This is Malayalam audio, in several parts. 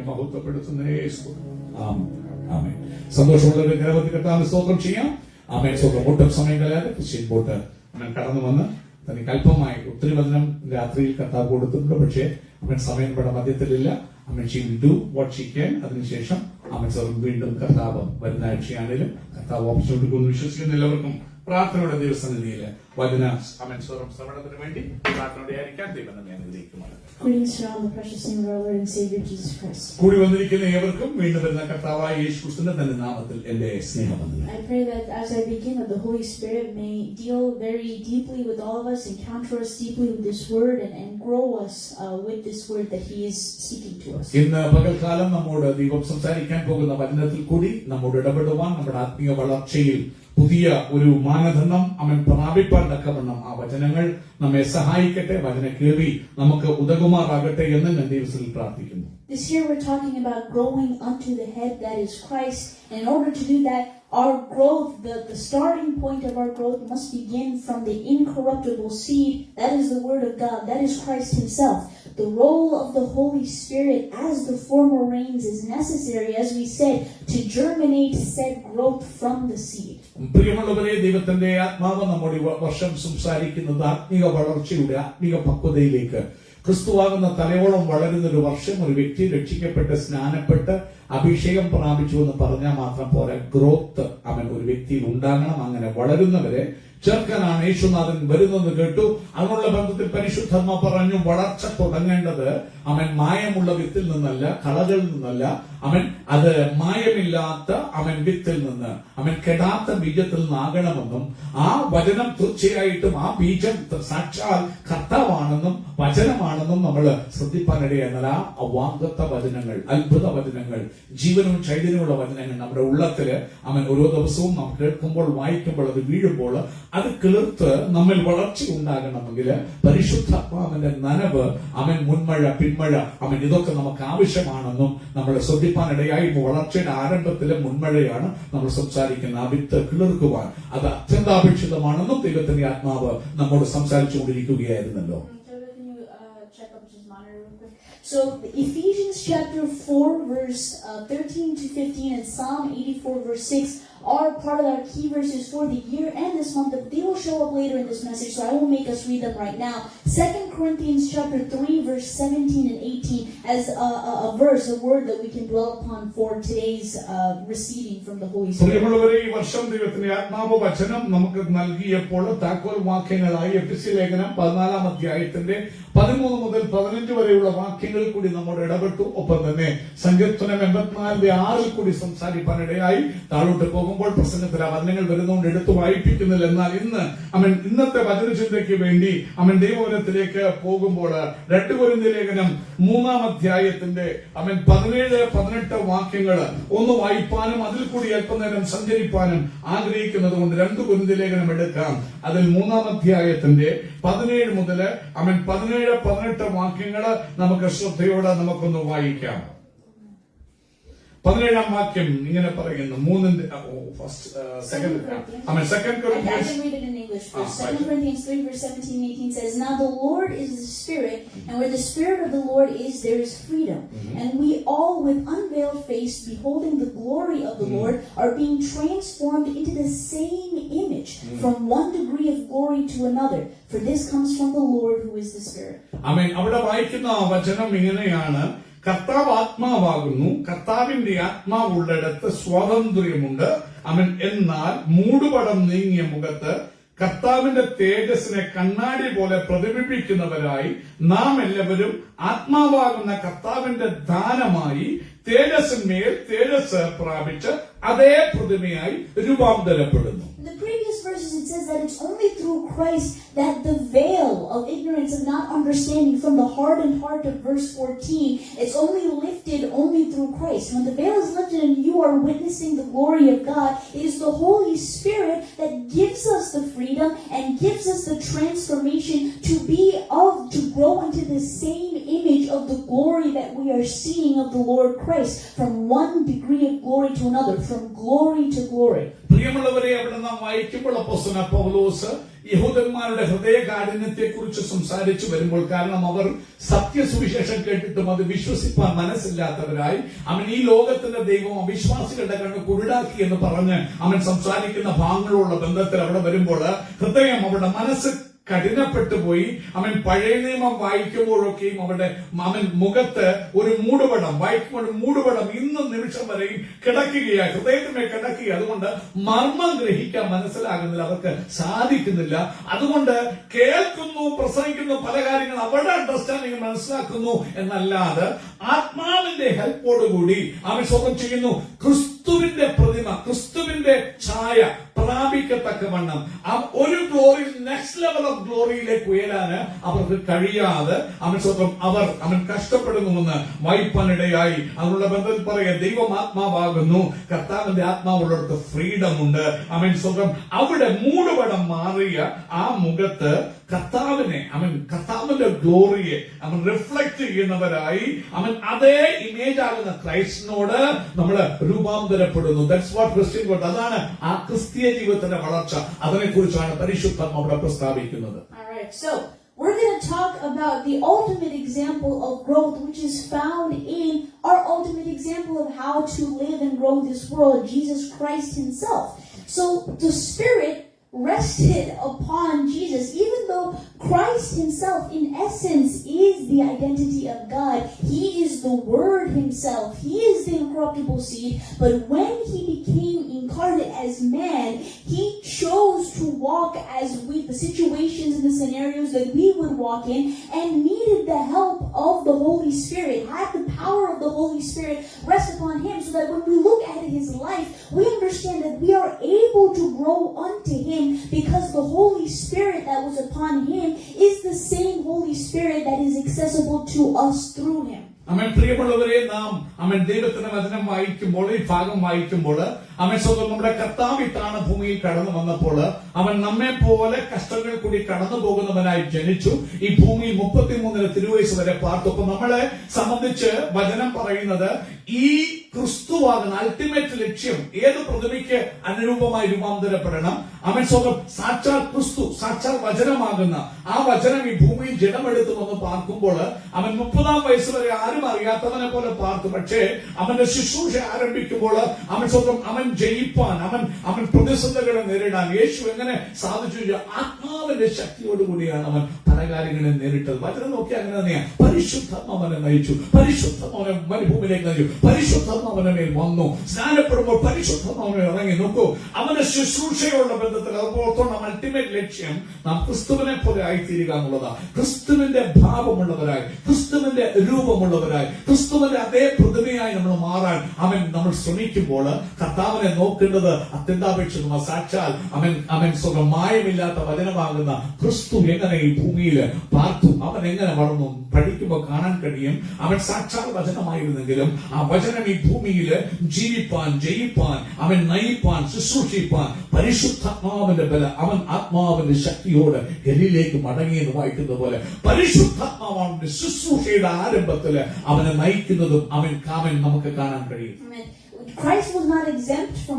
മഹത്വപ്പെടുത്തുന്നേ. സന്തോഷമുള്ളവരെ നിരവധി കർത്താവിന് സ്തോത്രം ചെയ്യാം. ആമേൻ. സ്തോത്രം. ഒട്ടും സമയം കളയാതെ ക്രിസ്ത്യൻ ബോട്ട് അവൻ കടന്നു വന്ന് തനിക്ക് അല്പമായി ഒത്തിരി വചനം രാത്രിയിൽ കർത്താവ് കൊടുത്തിട്ടുണ്ട്. പക്ഷേ അവൻ സമയം ഇവിടെ മധ്യത്തിലില്ല. അവൻ she will do what she can. അതിനുശേഷം അവൻ വീണ്ടും കർത്താവ് വരുന്ന ആഴ്ചയാണെങ്കിലും കർത്താവ് ഓപ്ഷൻ കൊടുക്കുമെന്ന് വിശ്വസിക്കുന്ന എല്ലാവർക്കും പ്രാർത്ഥനയുടെ ദിവസനിധിയിൽ വചന അവൻ സ്വരം ശ്രവണത്തിന് വേണ്ടി പ്രാർത്ഥനയോടെ ആയിരിക്കാൻ ദൈവം നമ്മെ അനുഗ്രഹിക്കുമാണ്. കൂടി വന്നിരിക്കുന്ന ഏവർക്കും വീണ്ടും വരുന്ന കർത്താവായ യേശു ക്രിസ്തുവിന്റെ തന്നെ നാമത്തിൽ എന്റെ സ്നേഹവന്ദനം. I pray that as I begin, that the Holy Spirit may deal very deeply with all of us, encounter us deeply with this word, and grow us with this word that He is speaking to us. ഇന്ന് പകൽക്കാലം നമ്മോട് ദൈവം സംസാരിക്കാൻ പോകുന്ന വചനത്തിൽ കൂടി നമ്മോട് ഇടപെടുവാൻ, നമ്മുടെ ആത്മീയ വളർച്ചയിൽ പുതിയ ഒരു മാനദണ്ഡം അവൻ പ്രാപിപ്പാൻ തക്കവണ്ണം ആ വചനങ്ങൾ നമ്മെ സഹായിക്കട്ടെ. വചന കേൾവി നമുക്ക് ഉതകുമാറാകട്ടെ എന്ന് ഞാൻ ദൈവത്തിൽ പ്രാർത്ഥിക്കുന്നു. This year we're talking about growing unto the head, that is Christ. And in order to do that, our growth, the starting point of our growth must begin from the incorruptible seed. That is the Word of God. That is Christ Himself. The role of the Holy Spirit as the former rains is necessary, as we said, to germinate said growth from the seed. പ്രിയമുള്ളവരെ, ദൈവത്തിന്റെ ആത്മാവ് നമ്മുടെ വർഷം സംസാരിക്കുന്നത് ആത്മീയ വളർച്ചയുടെ ആത്മീയ പക്വതയിലേക്ക്. ക്രിസ്തുവാകുന്ന തലയോളം വളരുന്ന ഒരു വർഷം ഒരു വ്യക്തി രക്ഷിക്കപ്പെട്ട് സ്നാനപ്പെട്ട് അഭിഷേകം പ്രാപിച്ചു എന്ന് പറഞ്ഞാൽ മാത്രം പോരാ. ഗ്രോത്ത് അവൻ ഒരു വ്യക്തിയിൽ ഉണ്ടാകണം. അങ്ങനെ വളരുന്നവരെ ചേർക്കാനാണ് യേശുനാഥൻ വരുന്നത് കേട്ടു. അതിനുള്ള ബന്ധത്തിൽ പരിശുദ്ധാത്മ പറഞ്ഞു, വളർച്ച തുടങ്ങേണ്ടത് അവൻ മായമുള്ള വിത്തിൽ നിന്നല്ല, കളകളിൽ നിന്നല്ല, അവൻ അത് മായമില്ലാത്ത അവൻ വിത്തിൽ നിന്ന്, അവൻ കെടാത്ത ബീജത്തിൽ നിന്നാകണമെന്നും ആ വചനം തീർച്ചയായിട്ടും ആ ബീജം സാക്ഷാൽ കർത്താവാണെന്നും വചനമാണെന്നും നമ്മൾ ശ്രദ്ധിപ്പാനിടയാൽ ആ വാഗ്ദത്ത വചനങ്ങൾ, അത്ഭുത വചനങ്ങൾ, ജീവനും ചൈതന്യമുള്ള വചനങ്ങൾ നമ്മുടെ ഉള്ളത്തില് അവൻ ഓരോ ദിവസവും നാം കേൾക്കുമ്പോൾ വായിക്കുമ്പോൾ അത് വീഴുമ്പോൾ അത് കിളിർത്ത് നമ്മിൽ വളർച്ച ഉണ്ടാകണമെങ്കിൽ പരിശുദ്ധാത്മാവിന്റെ നനവ്, അവൻ മുൻമഴ പിന്മഴ, അവൻ ഇതൊക്കെ നമുക്ക് ആവശ്യമാണെന്നും നമ്മൾ ശ്രദ്ധിപ്പാനിടയായി. വളർച്ചയുടെ ആരംഭത്തിലെ മുൻമഴയാണ് നമ്മൾ സംസാരിക്കുന്ന. ആ വിത്ത് കിളിർക്കുവാൻ അത് അത്യന്താപേക്ഷിതമാണെന്നും ദൈവത്തിന്റെ ആത്മാവ് നമ്മോട് സംസാരിച്ചുകൊണ്ടിരിക്കുകയായിരുന്നല്ലോ. So Ephesians chapter 4 verse 13 to 15 and Psalm 84 verse 6 are part of our key verses for the year and this month, but they will show up later in this message, so I won't make us read them right now. 2 Corinthians chapter 3 verse 17 and 18 as a verse, a word that we can dwell upon for today's receiving from the Holy Spirit. പ്രിയമുള്ളവരെ, ഈ വർഷം ദൈവത്തിന്റെ ആത്മാവ് വചനം നമുക്ക് നൽകിയപ്പോൾ താക്കോൽ വാക്യങ്ങളായി എഫെസ്യ ലേഖനം 14 അധ്യായത്തിന്റെ 13 മുതൽ 15 വരെയുള്ള വാക്യങ്ങളിൽ കൂടി നമ്മോട് ഇടപെട്ടു. ഒപ്പം തന്നെ സങ്കീർത്തനം 84:6 കൂടി സംസാരിക്കാനിടയായി. താഴോട്ട് പോകുമ്പോൾ പ്രസംഗത്തിൽ ആ വചനങ്ങൾ വരുന്നതുകൊണ്ട് എടുത്തു വായിപ്പിക്കുന്നില്ല. എന്നാൽ ഇന്നത്തെ വചനചിന്തയ്ക്ക് വേണ്ടി അവൻ ദൈവവചനത്തിലേക്ക് പോകുമ്പോൾ 2 കൊരിന്ത്യർ ലേഖനം 3 അധ്യായത്തിന്റെ 17-18 വാക്യങ്ങൾ ഒന്ന് വായിപ്പാനും അതിൽ കൂടി അല്പനേരം സഞ്ചരിപ്പാനും ആഗ്രഹിക്കുന്നത് കൊണ്ട് 2 കൊരിന്ത്യർ ലേഖനം എടുക്കാം. അതിൽ 3 അധ്യായത്തിന്റെ 17 മുതൽ 17-18 വാക്യങ്ങൾ നമുക്ക് ശ്രദ്ധയോടെ നമുക്കൊന്ന് വായിക്കാം. 17 വാക്യം ഇങ്ങനെ പറയുന്നു. 2 Corinthians. I can read it in English. 2 Corinthians 3 verse 17 and 18 says, "Now the Lord is the Spirit, and where the Spirit of the Lord is, there is freedom. And we all with unveiled face, beholding the glory of the Lord, are being transformed into the same image from one degree of glory to another. For this comes from the Lord who is the Spirit." ആമേൻ. അവിടെ വായിക്കുന്ന വചനം ഇങ്ങനെയാണ്: കർത്താവ് ആത്മാവാകുന്നു, കർത്താവിന്റെ ആത്മാവുള്ളിടത്ത് സ്വാതന്ത്ര്യമുണ്ട്. അവൻ എന്നാൽ മൂടുപടം നീങ്ങിയ മുഖത്ത് കർത്താവിന്റെ തേജസ്സിനെ കണ്ണാടി പോലെ പ്രതിബിംബിക്കുന്നവരായി നാം എല്ലാവരും ആത്മാവാകുന്ന കർത്താവിന്റെ ദാനമായി തേജസ്സിന്മേൽ തേജസ് പ്രാപിച്ച് അതേ പ്രതിമയായി രൂപാന്തരപ്പെടുന്നു. In the previous verses it says that it's only through Christ that the veil of ignorance and not understanding from the hardened heart of verse 14, it's only lifted only through Christ. When the veil is lifted and you are witnessing the glory of God, it is the Holy Spirit that gives us the freedom and gives us the transformation to grow into the same image of the glory that we are seeing of the Lord Christ, from one degree of glory to another, from glory to glory. പ്രിയമുള്ളവരെ, അവിടെ നാം വായിക്കുമ്പോൾ അപ്പോസ്തലനായ പൗലോസ് യഹൂദന്മാരുടെ ഹൃദയകാഠിന്യത്തെ കുറിച്ച് സംസാരിച്ചു വരുമ്പോൾ, കാരണം അവർ സത്യസുവിശേഷം കേട്ടിട്ടും അത് വിശ്വസിപ്പാൻ മനസ്സില്ലാത്തവരായി, അവൻ ഈ ലോകത്തിന്റെ ദൈവം അവിശ്വാസികളുടെ കണ്ണ് കുരുടാക്കി എന്ന് പറഞ്ഞ് അവൻ സംസാരിക്കുന്ന ഭാഗങ്ങളുള്ള ബന്ധത്തിൽ അവിടെ വരുമ്പോൾ ഹൃദയം, അവരുടെ മനസ്സ് കഠിനപ്പെട്ടു പോയി. അവൻ പഴയ നിയമം വായിക്കുമ്പോഴൊക്കെയും അവൻ മുഖത്ത് ഒരു മൂടുപടം, വായിക്കുമ്പോൾ മൂടുപടം ഇന്നും നിമിഷം വരെയും കിടക്കുകയാണ്, ഹൃദയത്തിന്മേൽ കിടക്കുക. അതുകൊണ്ട് മർമ്മം ഗ്രഹിക്കാൻ മനസ്സിലാകുന്നില്ല, അവർക്ക് സാധിക്കുന്നില്ല. അതുകൊണ്ട് കേൾക്കുന്നു, പ്രസംഗിക്കുന്നു, പല കാര്യങ്ങൾ അവരുടെ അണ്ടർസ്റ്റാൻഡിങ് മനസ്സിലാക്കുന്നു എന്നല്ലാതെ ആത്മാവിന്റെ ഹെൽപ്പോടുകൂടി അവൻ സ്വന്തം ചെയ്യുന്നു ക്രിസ്തുവിന്റെ പ്രതിമ, ക്രിസ്തുവിന്റെ ഛായ പ്രാപിക്കത്തക്കവണ്ണം ഒരു ഗ്ലോറി, നെക്സ്റ്റ് ലെവൽ ഓഫ് ഗ്ലോറിയിലേക്ക് ഉയരാന് അവർക്ക് കഴിയാതെ അവൻ കഷ്ടപ്പെടുന്നുവെന്ന് വായിപ്പാനിടയായി. അതിനുള്ള ബന്ധത്തിൽ പറയുക, ദൈവം ആത്മാവാകുന്നു, കർത്താവിന്റെ ആത്മാവുള്ളവർക്ക് ഫ്രീഡം ഉണ്ട്. അവൻ സ്വന്തം അവിടെ മൂടുപടം മാറിയ ആ മുഖത്ത് കർത്താവിന്റെ ഗ്ലോറിയെ അവൻ റിഫ്ലക്ട് ചെയ്യുന്നവരായി അവൻ അതേ ഇമേജ് ആകുന്ന ക്രൈസ്റ്റിനോട് നമ്മൾ രൂപാന്തരപ്പെടുന്നു. That's what Christian God. അതാണ് ആ ക്രിസ്തീയ ജീവിതത്തിന്റെ വളർച്ച. അതിനെക്കുറിച്ചാണ് പരിശുദ്ധം അവിടെ പ്രസ്താവിക്കുന്നത്. Alright, so we're going to talk about the ultimate example of growth, which is found in our ultimate example of how to live and grow in this world, Jesus Christ himself. So the Spirit rested upon Jesus, even though Christ himself in essence is the identity of God. He is the Word himself. He is the incorruptible seed. But when he became incarnate as man, he chose to walk as with the situations and the scenarios that we would walk in, and needed the help of the Holy Spirit, had the power of the Holy Spirit rest upon him, so that when we look at his life, we understand that we are able to grow unto him, because the Holy Spirit that was upon him is the same Holy Spirit that is accessible to us through him. പ്രിയമുള്ളവരെ, നാം ദൈവത്തിന്റെ വചനം വായിക്കുമ്പോൾ, ഈ ഭാഗം വായിക്കുമ്പോൾ സ്വന്തം നമ്മുടെ കർത്താവിട്ടാണ് ഭൂമിയിൽ കടന്നു വന്നപ്പോൾ അവൻ നമ്മെ പോലെ കഷ്ടങ്ങൾ കൂടി കടന്നു പോകുന്നവനായി ജനിച്ചു. ഈ ഭൂമിയിൽ 33 തിരുവയസ് വരെ പാർത്തു. അപ്പൊ നമ്മളെ സംബന്ധിച്ച് വചനം പറയുന്നത് ഈ ക്രിസ്തുവാകുന്ന അൾട്ടിമേറ്റ് ലക്ഷ്യം ഏത് പ്രതിമയ്ക്ക് അനുരൂപമായി രൂപാന്തരപ്പെടണം. അവൻ സ്വന്തം സാക്ഷാൽ ക്രിസ്തു, സാക്ഷാൽ വചനമാകുന്ന ആ വചനം ഈ ഭൂമിയിൽ ജഡമെടുത്തു വന്ന് പാർക്കുമ്പോൾ അവൻ 30-ാം വയസ്സ് വരെ ആരും അറിയാത്തവനെ പോലെ പാർത്തു. പക്ഷേ അവന്റെ ശുശ്രൂഷ ആരംഭിക്കുമ്പോൾ അവൻ ജയിപ്പാൻ, അവൻ പ്രതിസന്ധികളെ നേരിടാൻ യേശു എങ്ങനെ സാധിച്ചു? ആത്മാവിന്റെ ശക്തിയോടുകൂടിയാണ് അവൻ പല കാര്യങ്ങളെ നേരിട്ടത്. വചനം നോക്കി അങ്ങനെ തന്നെയാണ്. പരിശുദ്ധാത്മാവനെ നയിച്ചു, പരിശുദ്ധാത്മാവനെ മരുഭൂമിയിലേക്ക് നയിച്ചു, പരിശുദ്ധാത്മാവനെ മേൽ വന്നു. സ്നാനപ്പെടുമ്പോൾ പരിശുദ്ധാത്മാവനെ ഇറങ്ങി. നോക്കൂ, അവന്റെ ശുശ്രൂഷയുള്ള ബന്ധത്തിൽ അതുപോലെ അൾട്ടിമേറ്റ് ലക്ഷ്യം നാം ക്രിസ്തുവിനെ പോലെ ആയിത്തീരുക എന്നുള്ളതാണ്. ക്രിസ്തുവിന്റെ ഭാവമുള്ളവരായി, ക്രിസ്തുവിന്റെ രൂപമുള്ളവരായി, ക്രിസ്തുവിന്റെ അതേ പ്രതിമയായി നമ്മൾ മാറാൻ നമ്മൾ ശ്രമിക്കുമ്പോൾ കർത്താവിനെ നോക്കേണ്ടത് അത്യന്താപേക്ഷിതമാണ്. സാക്ഷാൽ അവൻ സ്വന്തം മായമില്ലാത്ത വചനമാകുന്ന ക്രിസ്തു എങ്ങനെ ഈ ഭൂമിയിൽ പാർത്തു, അവൻ എങ്ങനെ വളർന്നു പഠിക്കുമ്പോൾ കാണാൻ കഴിയും. അവൻ സാക്ഷാൽ വചനമായിരുന്നെങ്കിലും ആ വചനം ഈ ഭൂമിയിൽ ജീവിപ്പാൻ, ജയിപ്പാൻ, അവൻ നയിപ്പാൻ, ശുശ്രൂഷിപ്പാൻ പരിശുദ്ധാത്മാവിന്റെ ബല, അവൻ ആത്മാവിന്റെ ശക്തിയോട് ഗലീലേക്ക് മടങ്ങിയെന്ന് വായിക്കുന്നത് പോലെ പരിശുദ്ധാത്മാവിന്റെ ശുശ്രൂഷയുടെ ആരംഭത്തിൽ അവനെ നയിക്കുന്നതും അവൻ നമുക്ക് കാണാൻ കഴിയും. Christ was not exempt from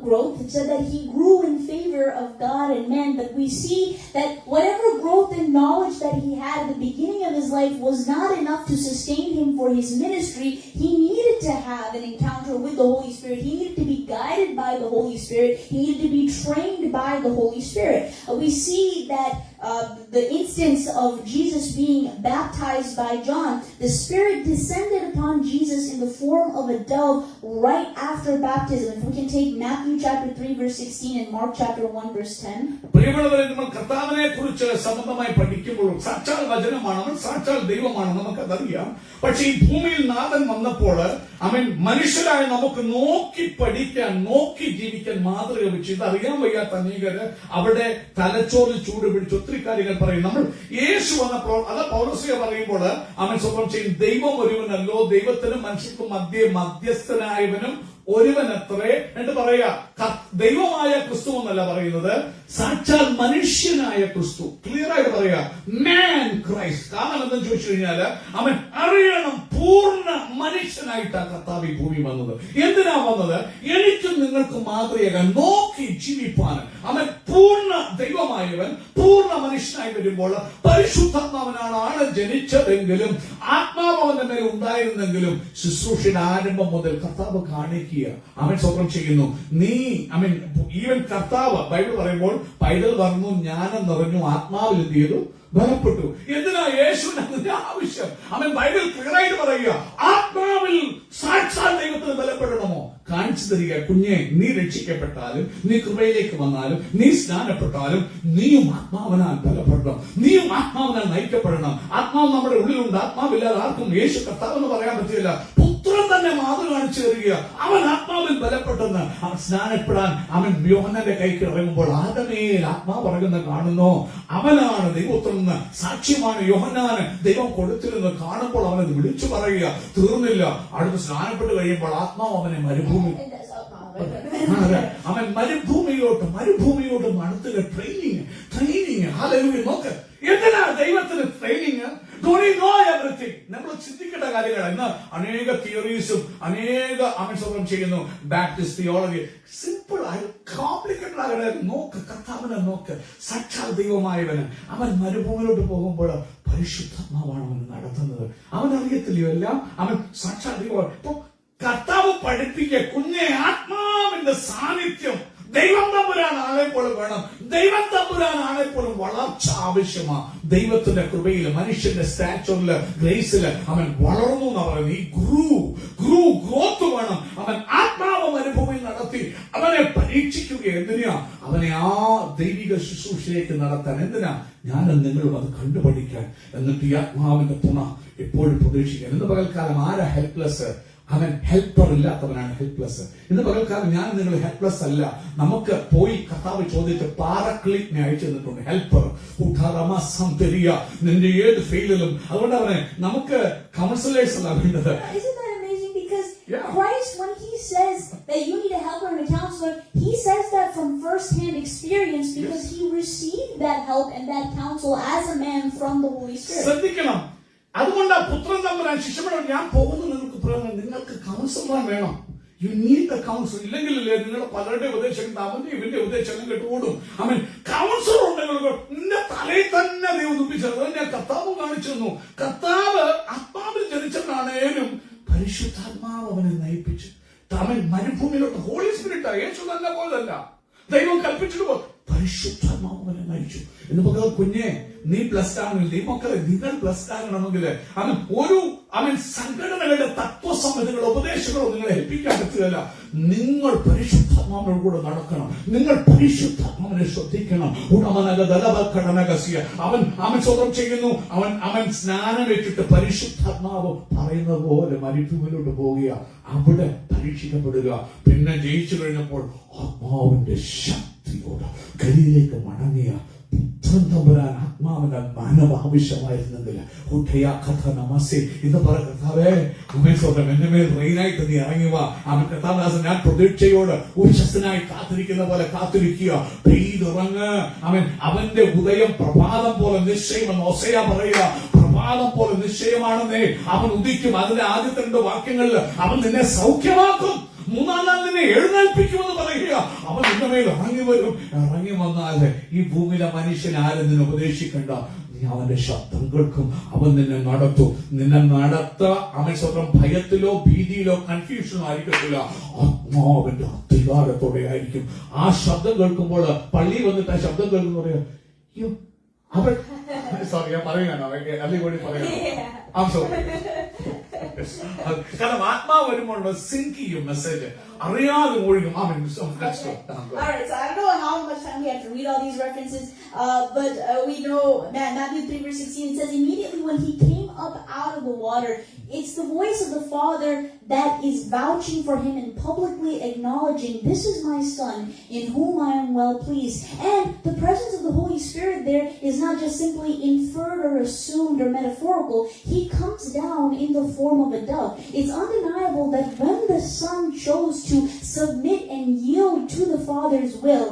growth. It said that he grew in favor of God and man. But we see that whatever growth and knowledge that he had at the beginning of his life was not enough to sustain him for his ministry. He needed to have an encounter with the Holy Spirit. He needed to be guided by the Holy Spirit. He needed to be trained by the Holy Spirit. We see that the instance of Jesus being baptized by John, the Spirit descended upon Jesus in the form of a dove right after baptism. If we can take Matthew chapter 3 verse 16 and Mark chapter 1 verse 10. പ്രിയമുള്ളവരെ, നമ്മൾ കർത്താവിനെ കുറിച്ച് സംബന്ധമായി പഠിക്കുമ്പോൾ സാക്ഷാൽ വചനമാണ്, അവൻ സാക്ഷാൽ ദൈവമാണ്, നമുക്കതറിയാം. പക്ഷെ ഈ ഭൂമിയിൽ നാഥൻ വന്നപ്പോൾ അവൻ മനുഷ്യരായ നമുക്ക് നോക്കി പഠിക്കാൻ, നോക്കി ജീവിക്കാൻ മാതൃക വെച്ച് ഇതറിയാൻ വയ്യാത്ത അനേകര് അവിടെ തലച്ചോറിൽ ചൂട് പിടിച്ച് ഒത്തിരി കാര്യങ്ങൾ പറയും. നമ്മൾ യേശു വന്നപ്പോൾ അത് പൗലോസ്ലീഹ പറയുമ്പോൾ അവൻ സ്വന്തം ചെയ്യും, ദൈവം ഒരുവനല്ലോ, ദൈവത്തിനും മനുഷ്യർക്കും മധ്യസ്ഥനായവനും ഒരുവനത്രേ എന്ന് പറയാ. ദൈവമായ ക്രിസ്തു എന്നല്ല പറയുന്നത്, സാക്ഷാൽ മനുഷ്യനായ ക്രിസ്തു. ക്ലിയർ ആയിട്ട് പറയാ, മാൻ ക്രൈസ്റ്റ്. കാരണം എന്തെന്ന് ചോദിച്ചു കഴിഞ്ഞാല് അവൻ അറിയണം, പൂർണ്ണ മനുഷ്യനായി മനുഷ്യനായിട്ടാണ് കർത്താവ് ഈ ഭൂമി വന്നത്. എന്തിനാ വന്നത്? എനിക്കും നിങ്ങൾക്ക് മാതൃകയാകാൻ, നോക്കി ജീവിപ്പാൻ. അവൻ പൂർണ്ണ ദൈവമായവൻ പൂർണ്ണ മനുഷ്യനായി വരുമ്പോൾ പരിശുദ്ധാത്മാവനാണ് ജനിച്ചതെങ്കിലും ആത്മാവ് അവന്റെ മേൽ ഉണ്ടായിരുന്നെങ്കിലും ശുശ്രൂഷയുടെ ആരംഭം മുതൽ കർത്താവ് കാണിക്കുക. അവൻ സ്വപ്നം ചെയ്യുന്നു. ഈവൻ കർത്താവ് ബൈബിൾ പറയുമ്പോൾ പൈതൽ പറഞ്ഞു, ജ്ഞാനം നിറഞ്ഞു, ആത്മാവിൽ എന്ത് ചെയ്തു? ബലപ്പെട്ടു. എന്തിനാ യേശുവിന് അതിന്റെ ആവശ്യം? അവൻ ബൈബിൾ ക്ലിയറായിട്ട് പറയുക, ആത്മാവിൽ സാക്ഷാൽ ദൈവത്തിന് ബലപ്പെടണമോ? കാണിച്ചു തരിക. കുഞ്ഞെ, നീ രക്ഷിക്കപ്പെട്ടാലും നീ കൃപയിലേക്ക് വന്നാലും നീ സ്നാനപ്പെട്ടാലും നീയും ആത്മാവിനാൽ ബലപ്പെടണം, നീയും ആത്മാവിനാൽ നയിക്കപ്പെടണം. ആത്മാവ് നമ്മുടെ ഉള്ളിലുണ്ട്. ആത്മാവില്ലാതെ ആർക്കും യേശു കർത്താവ് എന്ന് പറയാൻ പറ്റില്ല. പുത്രൻ തന്നെ മാതൃ കാണിച്ചു തരിക. അവൻ ആത്മാവിൽ ബലപ്പെട്ടെന്ന്. അവൻ സ്നാനപ്പെടാൻ അവൻ യോഹന്നാന്റെ കൈക്ക് ഇറങ്ങുമ്പോൾ ആദമേൽ ആത്മാവ് ഇറങ്ങുന്ന കാണുന്നു. അവനാണ് ദൈവപുത്രൻ എന്ന് സാക്ഷ്യമാണ് യോഹന്നാന് ദൈവം കൊടുത്തിരുന്ന് കാണുമ്പോൾ അവനത് വിളിച്ചു പറയുക. തീർന്നില്ല. അടുത്ത് സ്നാനപ്പെട്ട് കഴിയുമ്പോൾ ആത്മാവ് അവനെ അവൻ മരുഭൂമിയോട്ട് നടത്തുക. ട്രെയിനിങ്. ഹല്ലേലൂയ. നോക്ക്, എന്തിനാ ദൈവത്തിന് ട്രെയിനിങ്? നമ്മൾ ചിന്തിക്കേണ്ട കാര്യങ്ങളാണ്. ഇന്ന് അനേക തിയറീസും അനേക അവൻ ചെയ്യുന്നു. ബാപ്റ്റിസ്റ്റ് തിയോളജി സിമ്പിൾ ആയി കോംപ്ലിക്കേറ്റഡ് ആകട്ടെ. നോക്ക്, കർത്താവിനെ നോക്ക്. സാക്ഷാൽ ദൈവമായവന് അവൻ മരുഭൂമിയിലോട്ട് പോകുമ്പോൾ പരിശുദ്ധാത്മാവാണ് അവൻ നടത്തുന്നത്. അവൻ അറിയത്തില്ലയോ എല്ലാം? അവൻ സാക്ഷാൽ ദൈവം. ഇപ്പൊ കർത്താവ് പഠിപ്പിക്കുക, കുഞ്ഞെ, ആത്മാവിന്റെ സാന്നിധ്യം ദൈവം തമ്പുരാൻ ആളെപ്പോഴും വേണം. ദൈവം തമ്പുരാൻ ആളെപ്പോഴും വളർച്ച ആവശ്യമാണ്. ദൈവത്തിന്റെ കൃപയില്, മനുഷ്യന്റെ സ്റ്റാച്ചറില്, ഗ്രേസില് അവൻ വളർന്നു എന്ന് പറയുന്നത്. ഈ ഗ്രോത്ത് വേണം. അവൻ ആത്മാവ് മരുഭൂമിയിൽ നടത്തി അവനെ പരീക്ഷിക്കുക. എന്തിനാ? അവനെ ആ ദൈവിക ശുശ്രൂഷയിലേക്ക് നടത്താൻ. എന്തിനാ? ഞാനും നിങ്ങളും അത് കണ്ടുപഠിക്കാൻ. എന്നിട്ട് ഈ ആത്മാവിന്റെ തുണ എപ്പോഴും പ്രതീക്ഷിക്കാൻ. ഇന്ന് പകൽക്കാലം ആരാ ഹെൽപ്ലെസ്? അവൻ ഹെൽപ്പർ ഇല്ലാത്തവനാണ് ഹെൽപ്ലെസ്. ഇന്ന് പകൽക്കാലം ഞാൻ നിങ്ങൾ ഹെൽപ്ലെസ് അല്ല. നമുക്ക് പോയി കർത്താവ് ചോദിച്ച് പാരക്ലീറ്റിനെ അയച്ചു തന്നിട്ടുണ്ട്. ഹെൽപ്പർ നിന്റെ ഏത് ഫെയിലും. അതുകൊണ്ട് അവനെ നമുക്ക് കൗൺസിലേഴ്സ് അല്ല വേണ്ടത്. Yeah. Christ, when he says that you need a helper and a counselor, he says that from first-hand experience because he received that help and that counsel as a man from the Holy Spirit. ശ്രദ്ധിക്കണം. അതുകൊണ്ട് പുത്രൻ തമ്പുരാൻ ശിഷ്യനോട്, ഞാൻ പോകുന്നു, നിങ്ങൾക്ക് കൗൺസിലർ വേണം. You need the council. ഇല്ലെങ്കിലല്ലേ നിങ്ങളുടെ പലരുടെ ഉപദേശം അവന്റെ ഇവന്റെ ഉപദേശം കേട്ടുകൂടും. അവൻ കൗൺസിലർ ഉണ്ടെങ്കിൽ നിന്റെ തലയിൽ തന്നെ ദൈവം ഉദിപ്പിച്ചത്. ഞാൻ കർത്താവ് കാണിച്ചു തന്നു. കർത്താവ് ആത്മാവിൽ ജനിച്ചവനാണേലും പരിശുദ്ധാത്മാവ് അവനെ നയിപ്പിച്ചു. അവൻ മരുഭൂമിയിലോട്ട് ഹോളി സ്പിരിറ്റ്, യേശു തന്നെ പോലല്ല, ദൈവം കൽപ്പിച്ചിട്ട് പോ. പരിശുദ്ധാത്മാവ് അവനെ നയിച്ചു. എന്ന് പറഞ്ഞാൽ കുഞ്ഞെ, നീ ബ്ലസ്ഡ് ആണെങ്കിൽ, നീ മക്കളെ നിങ്ങൾ ബ്ലസ്ഡ് ആകണമെങ്കിൽ അവൻ സംഘടനകളുടെ തത്വസംഹിതകൾ, ഉപദേശങ്ങളോ നിങ്ങളെ ഏൽപ്പിക്കാൻ പറ്റുകയല്ല. നിങ്ങൾ പരിശുദ്ധാത്മാവിനോട് കൂടെ നടക്കണം. നിങ്ങൾ പരിശുദ്ധാത്മാവിനെ ശ്രദ്ധിക്കണം. അവൻ സ്വതം ചെയ്യുന്നു. അവൻ സ്നാനം വെച്ചിട്ട് പരിശുദ്ധാത്മാവ് പറയുന്നത് പോലെ മരുഭൂമിയിലോട്ട് പോവുക, അവിടെ പരീക്ഷിക്കപ്പെടുക. പിന്നെ ജയിച്ചു കഴിഞ്ഞപ്പോൾ ആത്മാവിന്റെ ശക്തിയോട് ഗലിയിലേക്ക് മടങ്ങിയ പുത്രൻ തമ്പുരാൻ ആത്മാവിന്റെ മാനവ ആവശ്യമായിരുന്നെങ്കിൽ ഇന്ന് പറ, കർത്താവേ, എന്റെ മേൽ റെയിനായിട്ട് നീ ഇറങ്ങുക. അവൻ കർത്താവദാസൻ, ഞാൻ പ്രതീക്ഷയോട് ഉച്ചസ്ഥനായി കാത്തിരിക്കുന്ന പോലെ കാത്തിരിക്കുക. പെയ്തിറങ്ങ്. അവന്റെ ഉദയം പ്രഭാതം പോലെ നിശ്ചയമെന്ന് ഓസേയ പറയുക. പ്രഭാതം പോലെ നിശ്ചയമാണെന്നേ. അവൻ ഉദിക്കും. അതിന്റെ ആദ്യത്തെ 2 വാക്യങ്ങളിൽ അവൻ നിന്നെ സൗഖ്യമാക്കും, 3-ാം നാൾ നിന്നെ എഴുന്നേൽപ്പിക്കുമെന്ന് പറയുക. അവൻ നിന്റെ മേൽ ഇറങ്ങി വരും. ഇറങ്ങി വന്നാൽ ഈ ഭൂമിയിലെ മനുഷ്യൻ ആരും നിന്നെ ഉപദേശിക്കണ്ട. നീ അവന്റെ ശബ്ദം കേൾക്കും. അവൻ നിന്നെ നടത്തും. അവൻ സ്വന്തം ഭയത്തിലോ ഭീതിയിലോ കൺഫ്യൂഷനോ ആയിരിക്കത്തില്ല. ആത്മാവിന്റെ അധികാരത്തോടെ ആയിരിക്കും. ആ ശബ്ദം കേൾക്കുമ്പോൾ പള്ളി വന്നിട്ട് ആ ശബ്ദം കേൾക്കുന്ന പറയാ, അവൻ സോറി, ഞാൻ പറയുകയാണോ? അല്ലെങ്കിൽ കൂടി പറയാം. കാരണം ആത്മാവ് വരുമ്പോൾ സിങ്ക് ചെയ്യും മെസ്സേജ്, അറിയാതെ ഒഴുകും. Alright, so I don't know how much time we have to read all these references, but we know Matthew 3:16, it says, immediately when he came up out of the water, it's the voice of the Father that is vouching for him and publicly acknowledging, this is my Son in whom I am well pleased. And the presence of the Holy Spirit there is not just simply inferred or assumed or metaphorical. He comes down in the form of a dove. It's undeniable that when the Son chose to submit and yield to the Father's will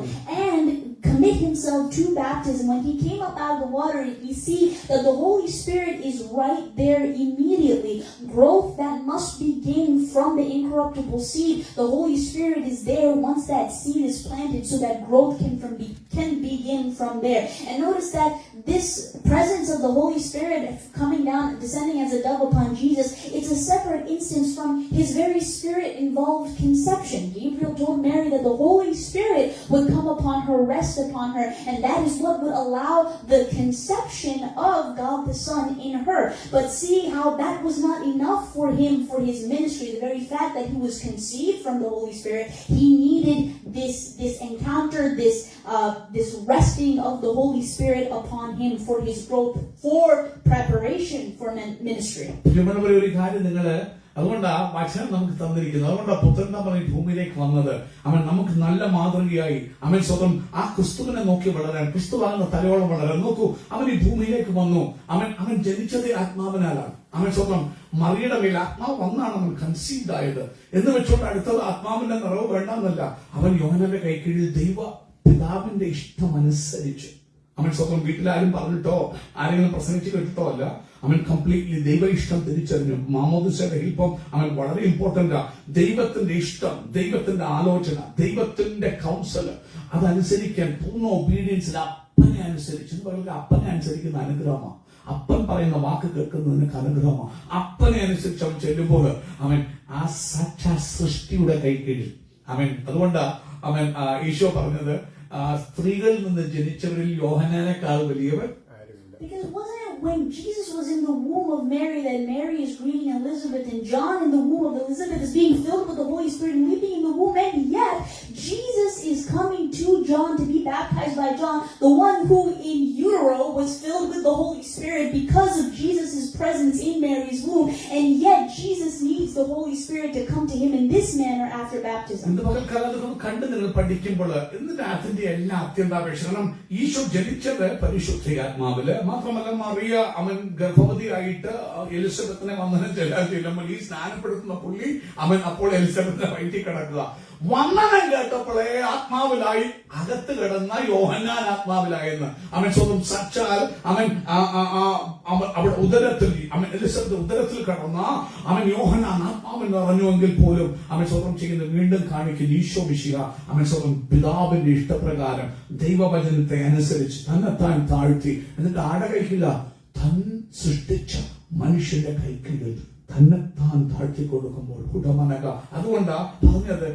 and commit himself to baptism, when he came up out of the water, we see that the Holy Spirit is right there immediately. Growth that must be begin from the incorruptible seed. The Holy Spirit is there once that seed is planted, so that growth can begin from there. And notice that this presence of the Holy Spirit coming down, descending as a dove upon Jesus, it's a separate instance from his very Spirit-involved conception. Gabriel told Mary that the Holy Spirit would come upon her, rest upon her, and that is what would allow the conception of God the Son in her. But see how that was not enough for him for his ministry. The very fact that he was conceived from the Holy Spirit, he needed this encounter, this resting of the Holy Spirit upon him for his growth, for preparation for ministry. പ്രിയമുള്ളവരെ, ഒരു കാര്യം നിങ്ങള് അതുകൊണ്ടാ വചനം നമുക്ക് തന്നിരിക്കുന്നത്. അതുകൊണ്ടാ പുത്രൻ നമ്മൾ ഈ ഭൂമിയിലേക്ക് വന്നത്. അവൻ നമുക്ക് നല്ല മാതൃകയായി അവൻ സ്വന്തം ആ ക്രിസ്തുവിനെ നോക്കി വളരാൻ, ക്രിസ്തുവാകുന്ന തലയോളം വളരാൻ. നോക്കൂ, അവൻ ഈ ഭൂമിയിലേക്ക് വന്നു. അവൻ ജനിച്ചത് ആത്മാവിനാലാണ്. അവൻ സ്വന്തം മറിയുടെ മേൽ ആത്മാവ് വന്നാണ് അവൻ കൺസീവ്ഡ് ആയത്. എന്ന് വെച്ചുകൊണ്ട് അടുത്തത് ആത്മാവിന്റെ നിറവ് വേണ്ടെന്നല്ല, അവൻ യോഹന്നാന്റെ കൈക്കീഴിൽ ദൈവ പിതാവിന്റെ ഇഷ്ടമനുസരിച്ച് അവൻ സ്വന്തം വീട്ടിലാരും പറഞ്ഞിട്ടോ ആരെങ്കിലും പ്രസംഗിച്ച് കേട്ടിട്ടോ അല്ല, അവൻ കംപ്ലീറ്റ്ലി ദൈവ ഇഷ്ടം തിരിച്ചറിഞ്ഞു. മാമോദിസയുടെ ഹിൽപ്പം അവൻ വളരെ ഇമ്പോർട്ടന്റാ. ദൈവത്തിന്റെ ഇഷ്ടം, ദൈവത്തിന്റെ ആലോചന, ദൈവത്തിന്റെ കൗൺസില് അതനുസരിക്കാൻ പൂർണ്ണ ഒബീഡിയൻസിൽ അപ്പനെ അനുസരിച്ച് എന്ന് പറയുന്നത് അപ്പനെ അനുസരിക്കുന്ന അനുഗ്രഹമാണ്. അപ്പൻ പറയുന്ന വാക്ക് കേൾക്കുന്നതിന് അനുഗ്രഹമാണ്. അപ്പനെ അനുസരിച്ച് അവൻ ചെല്ലുമ്പോൾ അവൻ ആ സാക്ഷാ സൃഷ്ടിയുടെ കൈക്കീഴിൽ അവൻ. അതുകൊണ്ട് അവൻ ഈശോ പറഞ്ഞത് സ്ത്രീകളിൽ നിന്ന് ജനിച്ചവരിൽ യോഹന്നാനേക്കാൾ വലിയവൻ. Because wasn't it when Jesus was in the womb of Mary that Mary is greeting Elizabeth, and John in the womb of Elizabeth is being filled with the Holy Spirit and leaping in the womb, and yet Jesus is coming to John to be baptized by John, the one who in utero was filled with the Holy Spirit because of Jesus' presence in Mary's womb, and yet Jesus needs the Holy Spirit to come to him in this manner after baptism. ഇന്ന് പകൽക്കാലത്ത് കണ്ട് നിങ്ങൾ പഠിക്കുമ്പോൾ എന്നിട്ട് അതിന്റെ എല്ലാ അത്യന്താപേക്ഷ. കാരണം ഈശോ ജനിച്ചത് പരിശുദ്ധാത്മാവില് മാത്രമല്ല, മറിയ അവൻ ഗർഭവതിയായിട്ട് എലിസബത്തിനെ വന്ദനം ചെല്ലുമ്പോൾ ഈ സ്നാനപ്പെടുത്തുന്ന പുള്ളി അവൻ അപ്പോൾ എലിസബത്തിനെ വയറ്റിൽ കിടക്കുക. വന്ദനം കേട്ടപ്പോഴേ ആത്മാവിലായി അകത്ത് കിടന്ന യോഹന്നാൻ ആത്മാവിലായെന്ന് അവൻ സ്വന്തം സാക്ഷാൽ അവൻ അവിടെ ഉദരത്തിൽ അവൻ എലിസബത്ത് ഉദരത്തിൽ കിടന്ന അവൻ യോഹന്നാൻ ആത്മാവിൽ നിറഞ്ഞുവെങ്കിൽ പോലും അവൻ സ്വന്തം ചെയ്യുന്നത് വീണ്ടും കാണിക്കുന്ന ഈശോ മിശിഹ അവൻ സ്വന്തം പിതാവിന്റെ ഇഷ്ടപ്രകാരം ദൈവവചനത്തെ അനുസരിച്ച് തന്നെത്താൻ താഴ്ത്തി. എന്നിട്ട് ആടെ കഴിക്കില്ല, തൻ സൃഷ്ടിച്ച മനുഷ്യന്റെ കൈക്കീഴിൽ തന്നെത്താൻ താഴ്ത്തി കൊടുക്കുമ്പോൾ കുടമനക. അതുകൊണ്ടാ പറഞ്ഞത്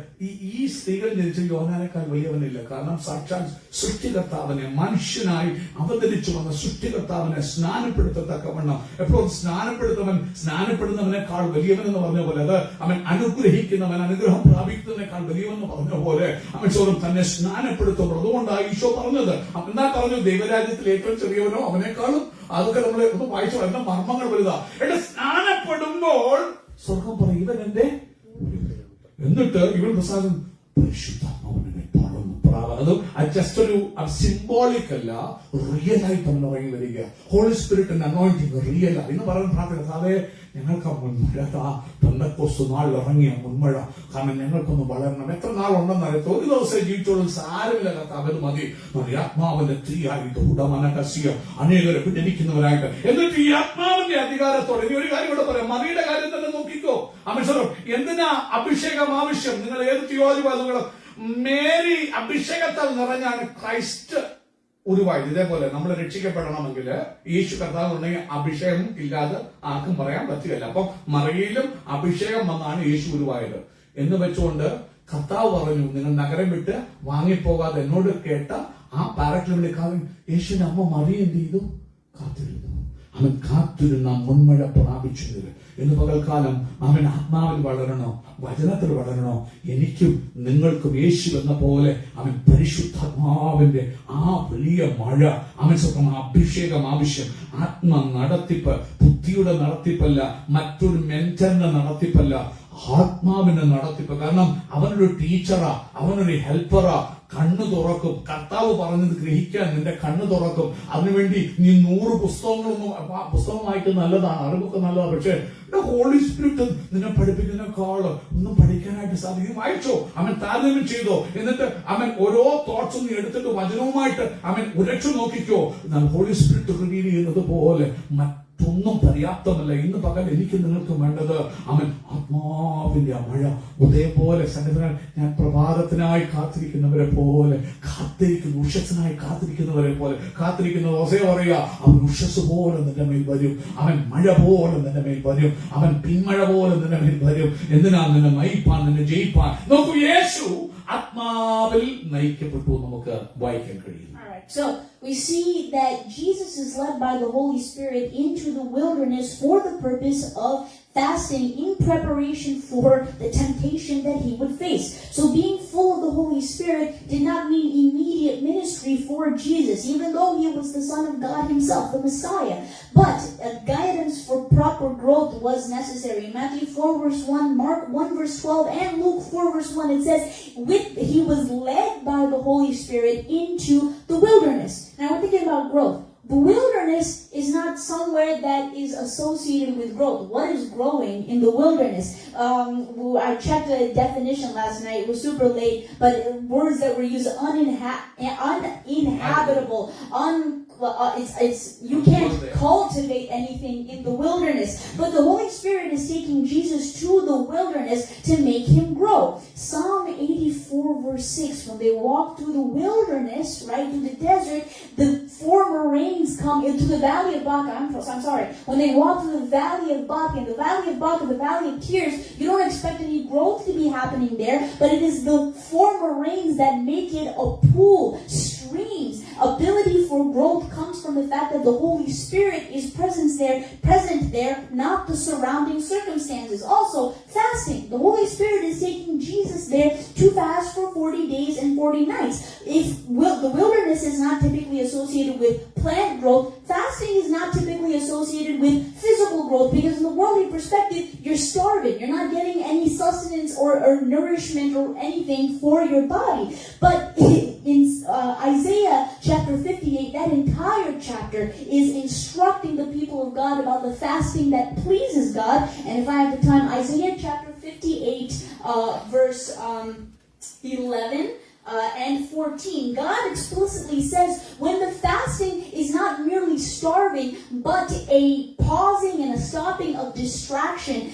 ഈ സ്ത്രീകൾ ജനിച്ച യോഹന്നാനേക്കാൾ വലിയവനില്ല. കാരണം സാക്ഷാൽ സൃഷ്ടികർത്താവിനെ മനുഷ്യനായി അവതരിച്ചു വന്ന സൃഷ്ടികർത്താവിനെ സ്നാനപ്പെടുത്തത്തക്കവണ്ണം എപ്പോഴും സ്നാനപ്പെടുന്നവനേക്കാൾ വലിയവനെന്ന് പറഞ്ഞ പോലെ, അത് അവൻ അനുഗ്രഹിക്കുന്നവൻ അനുഗ്രഹം പ്രാപിക്കുന്നതിനേക്കാൾ വലിയവെന്ന് പറഞ്ഞ പോലെ അവൻ സ്വന്തം തന്നെ സ്നാനപ്പെടുത്തുമ്പോൾ. അതുകൊണ്ടാണ് ഈശോ പറഞ്ഞത്. എന്താ പറഞ്ഞു? ദൈവരാജ്യത്തിൽ ഏറ്റവും ചെറിയവനോ അവനേക്കാളും. അതൊക്കെ നമ്മൾ ഒന്ന് വായിച്ചു വരുന്ന മർമ്മങ്ങൾ വലുതാ. എന്റെ സ്നാനപ്പെടുമ്പോൾ സ്വർഗം പറയും ഇവൻ എന്റെ, എന്നിട്ട് ഇവൻ പ്രസാദം പരിശുദ്ധാത്മാവിനെ പറന്നു പ്രാവ. അത് ജസ്റ്റ് ഒരു സിംബോളിക് അല്ല, റിയൽ ആയിട്ട് നമ്മൾ ഇറങ്ങി വരിക. ഹോളി സ്പിരിറ്റിന്റെ അനോയിന്റിംഗ് റിയൽ ആ ഇന്ന് പറയുന്ന പ്രാർത്ഥന. അതെ, ഞങ്ങൾക്ക് ആ മുൻമഴ, ആ പെന്തക്കോസ്ത് നാളിൽ ഇറങ്ങിയ മുൻമഴ. കാരണം ഞങ്ങൾക്കൊന്ന് വളരണം. എത്ര നാളുണ്ടെന്നറിയത്തോ, ഒരു ദിവസം ജീവിച്ചോളൂ, സാരമില്ല കർത്താവ്, അത് മതി. ആത്മാവിന്റെ തീയായിട്ട് ഉടമനകസിയ അനേകരെ പിടിക്കുന്നവരായിട്ട്. എന്നിട്ട് ഈ ആത്മാവിന്റെ അധികാരത്തോടെ ഇനി ഒരു കാര്യം ഇവിടെ പറയാം. മറിയുടെ കാര്യം തന്നെ നോക്കിക്കോ. അമിഷണം എന്തിനാ അഭിഷേകം ആവശ്യം? നിങ്ങൾ ഏത് തിയോളജി നിങ്ങൾ മേരി അഭിഷേകത്താൽ നിറഞ്ഞാണ് ക്രൈസ്റ്റ് ഉരുവായത്. ഇതേപോലെ നമ്മൾ രക്ഷിക്കപ്പെടണമെങ്കിൽ യേശു കർത്താവ് ഉണ്ടെങ്കിൽ അഭിഷേകം ഇല്ലാതെ ആർക്കും പറയാൻ പറ്റുകയില്ല. അപ്പൊ മറിയയിലും അഭിഷേകം വന്നാണ് യേശു ഉരുവായത് എന്ന് വെച്ചുകൊണ്ട് കർത്താവ് പറഞ്ഞു, നിങ്ങൾ നഗരം വിട്ട് വാങ്ങിപ്പോകാതെ എന്നോട് കേട്ട ആ പാരക്ലിമിക്കാരൻ യേശുവിന്റെ അമ്മ മറിയ എന്ത് ചെയ്തു? കാത്തിരുന്നു. അവൻ കാത്തിരുന്ന മുൻമഴ പ്രാപിച്ചത്. ഇന്ന് പകൽക്കാലം അവൻ ആത്മാവിൽ വളരണോ, വചനത്തിൽ വളരണോ? എനിക്കും നിങ്ങൾക്കും യേശു എന്ന പോലെ അവൻ പരിശുദ്ധാത്മാവിന്റെ ആ വലിയ മഴ, അവൻ സ്വന്തം അഭിഷേകം ആവശ്യം. ആത്മ നടത്തിപ്പ് ബുദ്ധിയുടെ നടത്തിപ്പല്ല, മറ്റൊരു മെന്ററിന്റെ നടത്തിപ്പല്ല, ആത്മാവിന്റെ നടത്തിപ്പ്. കാരണം അവനൊരു ടീച്ചറാ, അവനൊരു ഹെൽപ്പറാ. കണ്ണ് തുറക്കും. കർത്താവ് പറഞ്ഞത് ഗ്രഹിക്കാൻ നിന്റെ കണ്ണ് തുറക്കും. അതിനുവേണ്ടി നീ 100 പുസ്തകം വായിക്കുന്നത് നല്ലതാണ്, അറിവൊക്കെ നല്ലതാണ്. പക്ഷെ ഹോളി സ്പിരിറ്റ് നിന്നെ പഠിപ്പിക്കുന്നതിനേക്കാൾ ഒന്നും പഠിക്കാനായിട്ട് സാധിക്കും. വായിച്ചോ, അവൻ താരതമ്യം ചെയ്തോ, എന്നിട്ട് അവൻ ഓരോ തോട്ട്സും നീ എടുത്തിട്ട് വചനവുമായിട്ട് അവൻ ഉരച്ചു നോക്കിക്കോ. എന്നാൽ ഹോളി സ്പിരിറ്റ് റിവീൽ ചെയ്യുന്നത് പോലെ മറ്റൊന്നും പര്യാപ്തമല്ല. ഇന്ന് പകൽ എനിക്ക് നിങ്ങൾക്ക് വേണ്ടത് അവൻ ആത്മാവിന്റെ ആ മഴ ഉദയപോലെ സന്നിധാനം. ഞാൻ പ്രഭാതത്തിനായി കാത്തിരിക്കുന്നവരെ പോലെ കാത്തിരിക്കുന്നു, ഉഷസ്സിനായി കാത്തിരിക്കുന്നവരെ പോലെ കാത്തിരിക്കുന്ന ഹോസേയ പറയുക, അവൻ ഉഷസ് പോലെ നിന്റെ മേൽ വരും, അവൻ മഴ പോലെ നിന്റെ മേൽ വരും, അവൻ പിന്മഴ പോലെ നിന്റെ മേൽ വരും. എന്തിനാ? നിന്നെ നയിപ്പാൻ, നിന്നെ ജയിപ്പാൻ. നോക്കൂ, യേശു ആത്മാവിൽ നയിക്കപ്പെട്ടു നമുക്ക് വായിക്കാൻ കഴിയും. So we see that Jesus is led by the Holy Spirit into the wilderness for the purpose of fasting in preparation for the temptation that he would face. So being full of the Holy Spirit did not mean immediate ministry for Jesus, even though he was the Son of God himself, the Messiah. But guidance for proper growth was necessary. In Matthew 4 verse 1, Mark 1 verse 12, and Luke 4 verse 1, it says, he was led by the Holy Spirit into the wilderness. Now we're thinking about growth. The wilderness is not somewhere that is associated with growth. What is growing in the wilderness? I checked the definition last night. It was super late, but words that were used: uninhabitable, you can't cultivate anything in the wilderness. But the Holy Spirit is taking Jesus to the wilderness to make him grow. Psalm 84 verse 6, when they walk through the wilderness, right, through the desert, the former rains come into the valley of Baca. I'm sorry. When they walk through the valley of Baca, and the valley of Baca, the valley of tears, you don't expect any growth to be happening there, but it is the former rains that make it a pool, streams. Ability for growth comes from the fact that the Holy Spirit is present there, not the surrounding circumstances. Also, fasting. The Holy Spirit is taking Jesus there to fast for 40 days and 40 nights. The wilderness is not typically associated with plant growth, fasting is not typically associated with physical growth, because in the worldly perspective, you're starving. You're not getting any sustenance or nourishment or anything for your body. But in Isaiah chapter 58, that entire chapter is instructing the people of God about the fasting that pleases God. And if I have the time, Isaiah chapter 58, verse 11 and 14, God explicitly says, when the fasting is not merely starving, but a pausing and a stopping of distraction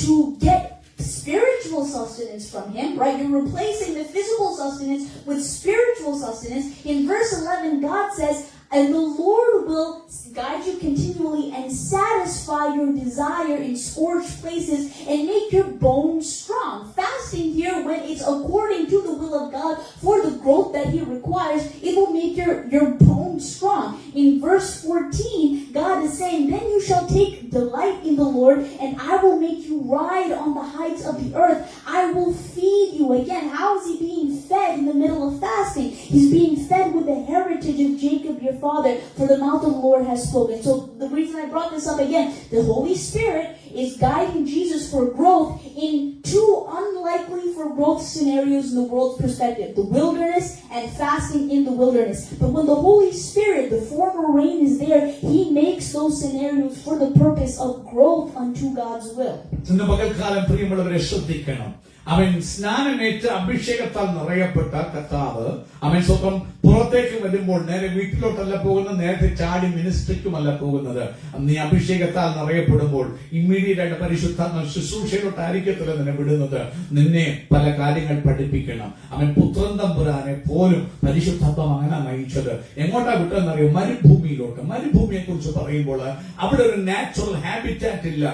to get spiritual sustenance from him, right? You're replacing the physical sustenance with spiritual sustenance. In verse 11, God says, and the Lord will guide you continually and satisfy your desire in scorched places and make your bones strong. Fasting here, when it's according to the will of God for the growth that he requires, it will make your bones strong. In verse 14, God is saying, then you shall take delight in the Lord, and I will make you ride on the heights of the earth. I will feed you. Again, how is he being fed in the middle of fasting? He's being fed with the heritage of Jacob, your father, for the mouth of the Lord has spoken. So the reason I brought this up again, the Holy Spirit is guiding Jesus for growth in two unlikely for growth scenarios in the world's perspective: the wilderness and fasting in the wilderness. But when the Holy Spirit, the former rain, is there, he makes those scenarios for the purpose of growth unto God's will. ഇന്ന് പകൽക്കാലം പ്രിയമുള്ളവരെ ശ്രദ്ധിക്കണം. അവൻ സ്നാനമേറ്റ് അഭിഷേകത്താൽ നിറയപ്പെട്ട കർത്താവ് അവൻ സ്വന്തം പുറത്തേക്ക് വരുമ്പോൾ നേരെ വീട്ടിലോട്ടല്ല പോകുന്നത്, നേരത്തെ ചാടി മിനിസ്ട്രിക്കുമല്ല പോകുന്നത്. നീ അഭിഷേകത്താൽ നിറയപ്പെടുമ്പോൾ ഇമ്മീഡിയറ്റ് ആയിട്ട് പരിശുദ്ധാത്മ ശുശ്രൂഷയിലോട്ടായിരിക്കത്തില്ല നിന്നെ വിടുന്നത്, നിന്നെ പല കാര്യങ്ങൾ പഠിപ്പിക്കണം. അവൻ പുത്രൻ തമ്പുരാനെ പോലും പരിശുദ്ധാത്മം അങ്ങനെ നയിച്ചത് എങ്ങോട്ടാ വിട്ടെന്നറിയോ? മരുഭൂമിയിലോട്ട്. മരുഭൂമിയെ കുറിച്ച് പറയുമ്പോൾ അവിടെ ഒരു നാച്ചുറൽ ഹാബിറ്റാറ്റ് ഇല്ല.